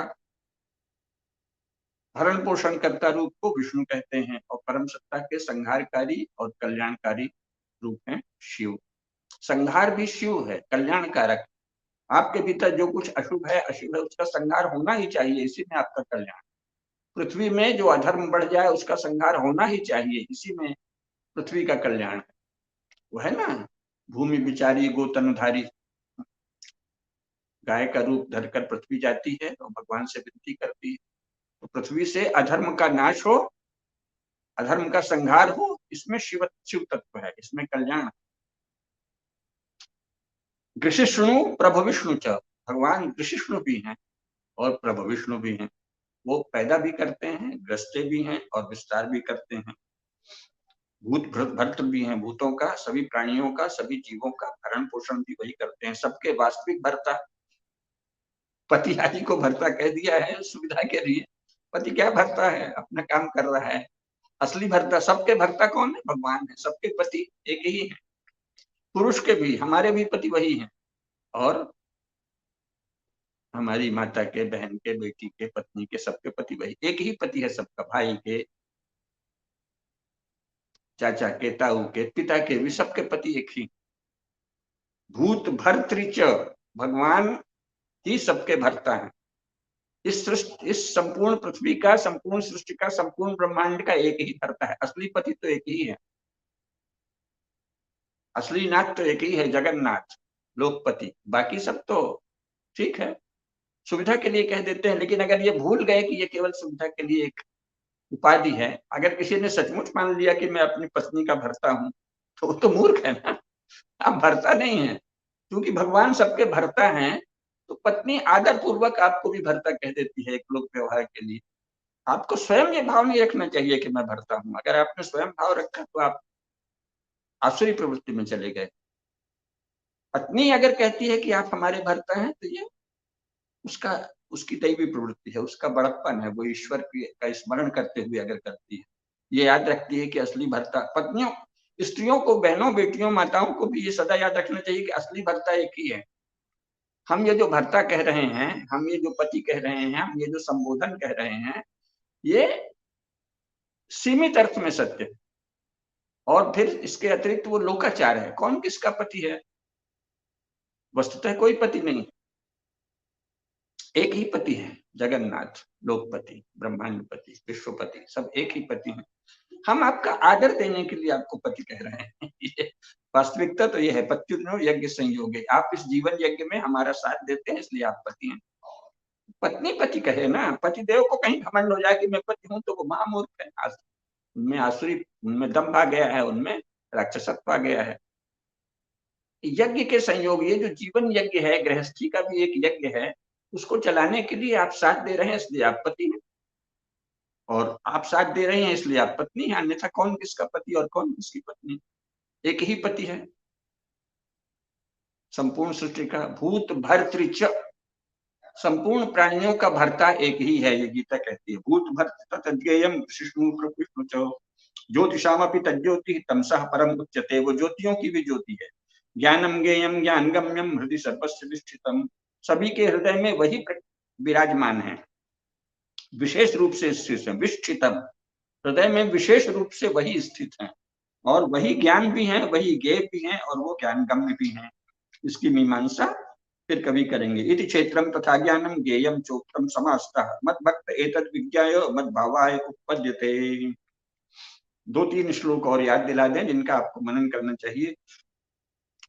भरण पोषण करता रूप को विष्णु कहते हैं। और परम सत्ता के संहारकारी और कल्याणकारी रूप है शिव। संहार भी शिव है, कल्याणकारक। आपके भीतर जो कुछ अशुभ है, अशुभ है, उसका संहार होना ही चाहिए, इसी में आपका कल्याण। पृथ्वी में जो अधर्म बढ़ जाए उसका संहार होना ही चाहिए, इसी में पृथ्वी का कल्याण है। वो है ना, भूमि बिचारी गोतनधारी, गाय का रूप धरकर पृथ्वी जाती है और भगवान से विनती करती है, तो पृथ्वी से अधर्म का नाश हो, अधर्म का संहार हो, इसमें शिव तत्व है, इसमें कल्याण। ग्रसिष्णु प्रभु विष्णु च, भगवान ग्रसिष्णु भी हैं और प्रभु विष्णु भी हैं। वो पैदा भी करते हैं, ग्रसते भी हैं और विस्तार भी करते हैं। भूत भर्तृ भी हैं, भूतों का, सभी प्राणियों का, सभी जीवों का भरण पोषण भी वही करते हैं। सबके वास्तविक भर्ता, पति आदि को भर्ता कह दिया है सुविधा के लिए। पति क्या भर्ता है? अपना काम कर रहा है। असली भर्ता, सबके भर्ता कौन है? भगवान है। सबके पति एक ही है, पुरुष के भी, हमारे भी पति वही हैं। और हमारी माता के, बहन के, बेटी के, पत्नी के, सबके पति वही, एक ही पति है सबका। भाई के, चाचा के, ताऊ के, पिता के भी, सबके पति एक ही। भूत भर्तृ च, भगवान ही सबके भर्ता है। इस सृष्टि, इस संपूर्ण पृथ्वी का, संपूर्ण सृष्टि का, संपूर्ण ब्रह्मांड का एक ही भर्ता है। असली पति तो एक ही है, असली नाथ तो एक ही है, जगन्नाथ लोकपति। बाकी सब तो ठीक है, सुविधा के लिए कह देते हैं। लेकिन अगर ये भूल गए कि ये केवल सुविधा के लिए एक उपाधि है, अगर किसी ने सचमुच मान लिया कि मैं अपनी पत्नी का भर्ता हूं, तो वो तो मूर्ख है ना। आप भर्ता नहीं है, क्योंकि भगवान सबके भर्ता हैं। तो पत्नी आदर पूर्वक आपको भी भर्ता कह देती है एक लोक व्यवहार के लिए। आपको स्वयं ये भाव नहीं रखना चाहिए कि मैं भर्ता हूं। अगर आपने स्वयं भाव रखा तो आप आसुरी प्रवृत्ति में चले गए। पत्नी अगर कहती है कि आप हमारे भर्ता हैं, तो ये उसकी दैवी प्रवृत्ति है, उसका बड़प्पन है, वो ईश्वर का स्मरण करते हुए अगर करती है। ये याद रखती है कि असली भर्ता, पत्नियों, स्त्रियों को, बहनों, बेटियों, माताओं को भी ये सदा याद रखना चाहिए कि असली भर्ता एक ही है। हम ये जो भर्ता कह रहे हैं, हम ये जो पति कह रहे हैं, हम ये जो संबोधन कह रहे हैं, ये सीमित अर्थ में सत्य है। और फिर इसके अतिरिक्त वो लोकाचार है। कौन किसका पति है? वस्तुतः कोई पति नहीं, एक ही पति है, जगन्नाथ, लोकपति, ब्रह्मांडपति, विश्वपति, सब एक ही पति हैं। हम आपका आदर देने के लिए आपको पति कह रहे हैं। ये वास्तविकता तो ये है, पत्युर्नो यज्ञ संयोगे, आप इस जीवन यज्ञ में हमारा साथ देते हैं, इसलिए आप पति हैं। पत्नी पति कहे ना, पति देव को कहीं घमंड हो जाए कि मैं पति हूं, तो वो महामूर्ख है। उनमें आसुरी, उनमें दम्भ आ गया है, उनमें राक्षसत्व आ गया है। यज्ञ के संयोग, ये जो जीवन यज्ञ है, गृहस्थी का भी एक यज्ञ है, उसको चलाने के लिए आप साथ दे रहे हैं, इसलिए आप पति हैं। और आप साथ दे रहे हैं इसलिए आप पत्नी हैं, अन्यथा कौन किसका पति और कौन किसकी पत्नी? एक ही पति है संपूर्ण सृष्टि का। भूत भर्तृच, संपूर्ण प्राणियों का भर्ता एक ही है, ये गीता कहती है। भूत भर्त तज्ञेयम विष्णु प्रकृष्ण च ज्योतिषामपि तज्ज्योति तमसः परम उच्यते, वो ज्योतियों की भी ज्योति है। ज्ञानम ज्ञेयम ज्ञान गम्यम हृदय सर्वस्य विष्ठितम, सभी के हृदय में वही विराजमान है, विशेष रूप से स्थित है। विष्ठितम, हृदय में विशेष रूप से वही स्थित है, और वही ज्ञान भी है, वही ज्ञेय भी है, और वो ज्ञान गम्य भी है। इसकी मीमांसा फिर कभी करेंगे। इति क्षेत्रम तथा ज्ञानम ज्ञेयम चोक्तम समास्तः मद भक्त एतद् विज्ञाय मद भावाय उपपद्यते। 2-3 श्लोक और याद दिला दें जिनका आपको मनन करना चाहिए।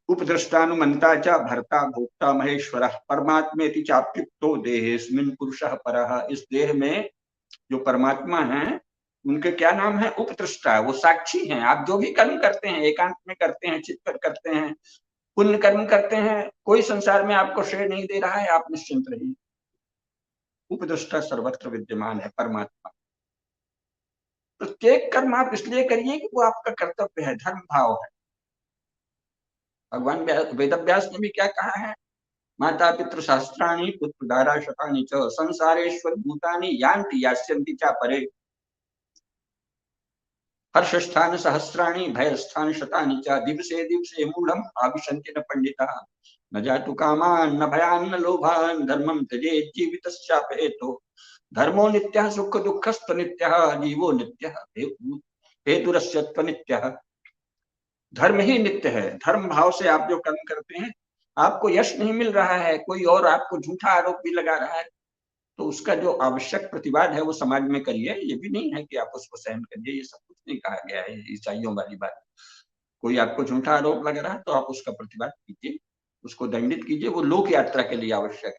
उपदृष्टानुमंता च भर्ता भोक्ता महेश्वरः परमात्मेति चाप्युक्तो देहेस्मिन् पुरुषः परः। इस देह में जो परमात्मा है, उनके क्या नाम है? उपदृष्टा, वो साक्षी हैं। आप जो भी कर्म करते हैं, एकांत में करते हैं, चित्त पर करते हैं, पुण्य कर्म करते हैं, कोई संसार में आपको श्रेय नहीं दे रहा है, आप निश्चिंत रहिए। उपदृष्टा सर्वत्र विद्यमान है परमात्मा। प्रत्येक कर्म आप इसलिए करिए कि वो आपका कर्तव्य है, धर्म भाव है। भगवान वेदव्यास ने भी क्या कहा है? माता पितृ शास्त्राणि पुत्र दारा शतानि च संसारेश्वर भूतानि यान्ति यास्यन्ति च परे हर्षस्थान सहस्राणि भयस्थान शतानि च दिवसे दिवसे मूढ़म आविशन्ति न पंडिताः न जातु कामान् न भयान् न लोभान् धर्मं त्यजेत् जीवितश्चाप्येतो धर्मो नित्यः सुख दुःखस्तु नित्यः जीवो नित्यः हेतुरस्यत्व नित्यः। धर्म ही नित्य है। धर्म भाव से आप जो कर्म करते हैं, आपको यश नहीं मिल रहा है, कोई और आपको झूठा आरोप भी लगा रहा है, तो उसका जो आवश्यक प्रतिवाद है वो समाज में करिए। ये भी नहीं है कि आप उसको सहन करिए, ये सब कुछ नहीं कहा गया है ईसाइयों वाली बात। कोई आपको झूठा आरोप लग रहा है तो आप उसका प्रतिवाद कीजिए, उसको दंडित कीजिए, वो लोक यात्रा के लिए आवश्यक है।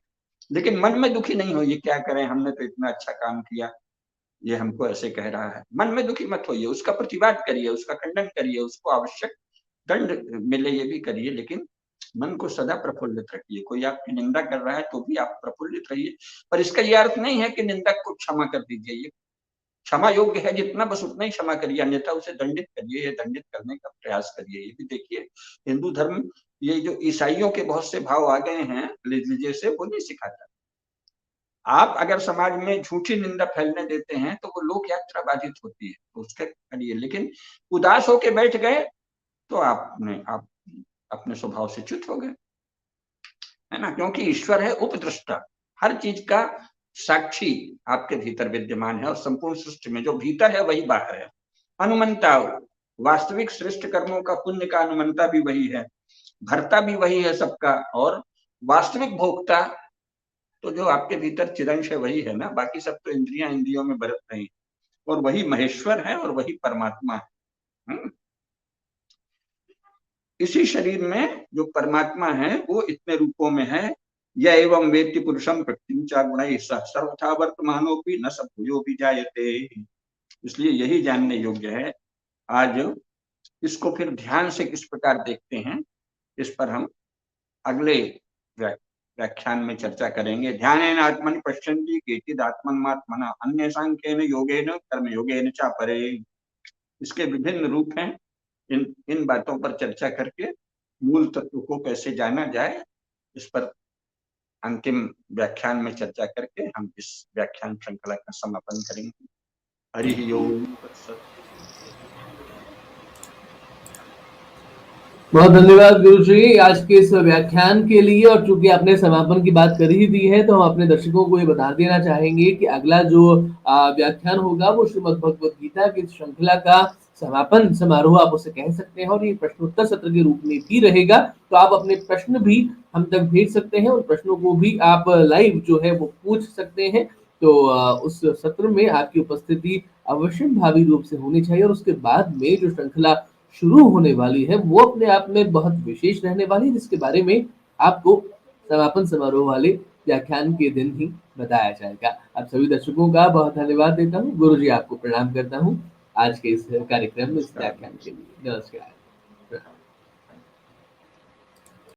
लेकिन मन में दुखी नहीं होइए, क्या करें, हमने तो इतना अच्छा काम किया, ये हमको ऐसे कह रहा है। मन में दुखी मत होइए, उसका प्रतिवाद करिए, उसका खंडन करिए, उसको आवश्यक दंड मिले ये भी करिए, लेकिन मन को सदा प्रफुल्लित रखिए। कोई आपकी निंदा कर रहा है तो भी आप प्रफुल्लित रहिए, पर इसका यह अर्थ नहीं है कि निंदक को क्षमा कर दीजिए। ये क्षमा योग्य है जितना, बस उतना ही क्षमा करिए, अन्यथा उसे दंडित करिए, ये दंडित करने का प्रयास करिए। ये भी देखिए, हिंदू धर्म ये जो ईसाइयों के बहुत से भाव आ गए हैं लीजिए से, वो नहीं सिखाता। आप अगर समाज में झूठी निंदा फैलने देते हैं तो वो लोक यात्रा बाधित होती है, तो उसके करिए। लेकिन उदास होके बैठ गए तो आप अपने स्वभाव से च्युत हो गए, है ना, क्योंकि ईश्वर है उपदृष्टा, हर चीज का साक्षी आपके भीतर विद्यमान है, और संपूर्ण सृष्टि में जो भीतर है वही बाहर है। अनुमंता, वास्तविक श्रेष्ठ कर्मों का, पुण्य का अनुमंता भी वही है, भरता भी वही है सबका, और वास्तविक भोक्ता तो जो आपके भीतर चिरंश है वही है ना, बाकी सब तो इंद्रियां इंद्रियों में बरत रही, और वही महेश्वर है और वही परमात्मा है। इसी शरीर में जो परमात्मा है वो इतने रूपों में है। यह एवं वेत्ति पुरुषम प्रकृतिं च गुणैः सह सर्वथा वर्तमानोऽपि न स भूयो भी जायते। इसलिए यही जानने योग्य है। आज इसको फिर ध्यान से किस प्रकार देखते हैं, इस पर हम अगले व्याख्यान में चर्चा करेंगे। ध्यानेन आत्मनि पश्यन्ति केचिद् आत्मन्मात्मना अन्ये सांख्येन योगेन कर्म योगेन च परे। इसके विभिन्न रूप हैं, इन इन बातों पर चर्चा करके मूल तत्व को कैसे जाना जाए, इस पर अंतिम व्याख्यान में चर्चा करके हम इस व्याख्यान श्रृंखला का समापन करेंगे। हरि ओम तत्सत। बहुत धन्यवाद गुरु जी आज के इस व्याख्यान के लिए। और चूंकि आपने समापन की बात कर ही दी है तो हम अपने दर्शकों को ये बता देना चाहेंगे कि अगला जो व्याख्यान होगा वो श्रीमद् भगवत गीता की श्रृंखला का समापन समारोह आप उसे कह सकते हैं, और ये प्रश्नोत्तर सत्र के रूप में भी रहेगा। तो आप अपने प्रश्न भी हम तक भेज सकते हैं, उन प्रश्नों को भी आप लाइव जो है वो पूछ सकते हैं। तो उस सत्र में आपकी उपस्थिति अवश्य भावी रूप से होनी चाहिए, और उसके बाद में जो श्रृंखला शुरू होने वाली है वो अपने आप में बहुत विशेष रहने वाली है, जिसके बारे में आपको समापन समारोह वाले व्याख्यान के दिन ही बताया जाएगा। आप सभी दर्शकों का बहुत धन्यवाद देता हूँ। गुरु जी आपको प्रणाम करता हूँ आज के इस कार्यक्रम में, इस नमस्कार। व्याख्यान के लिए। नमस्कार।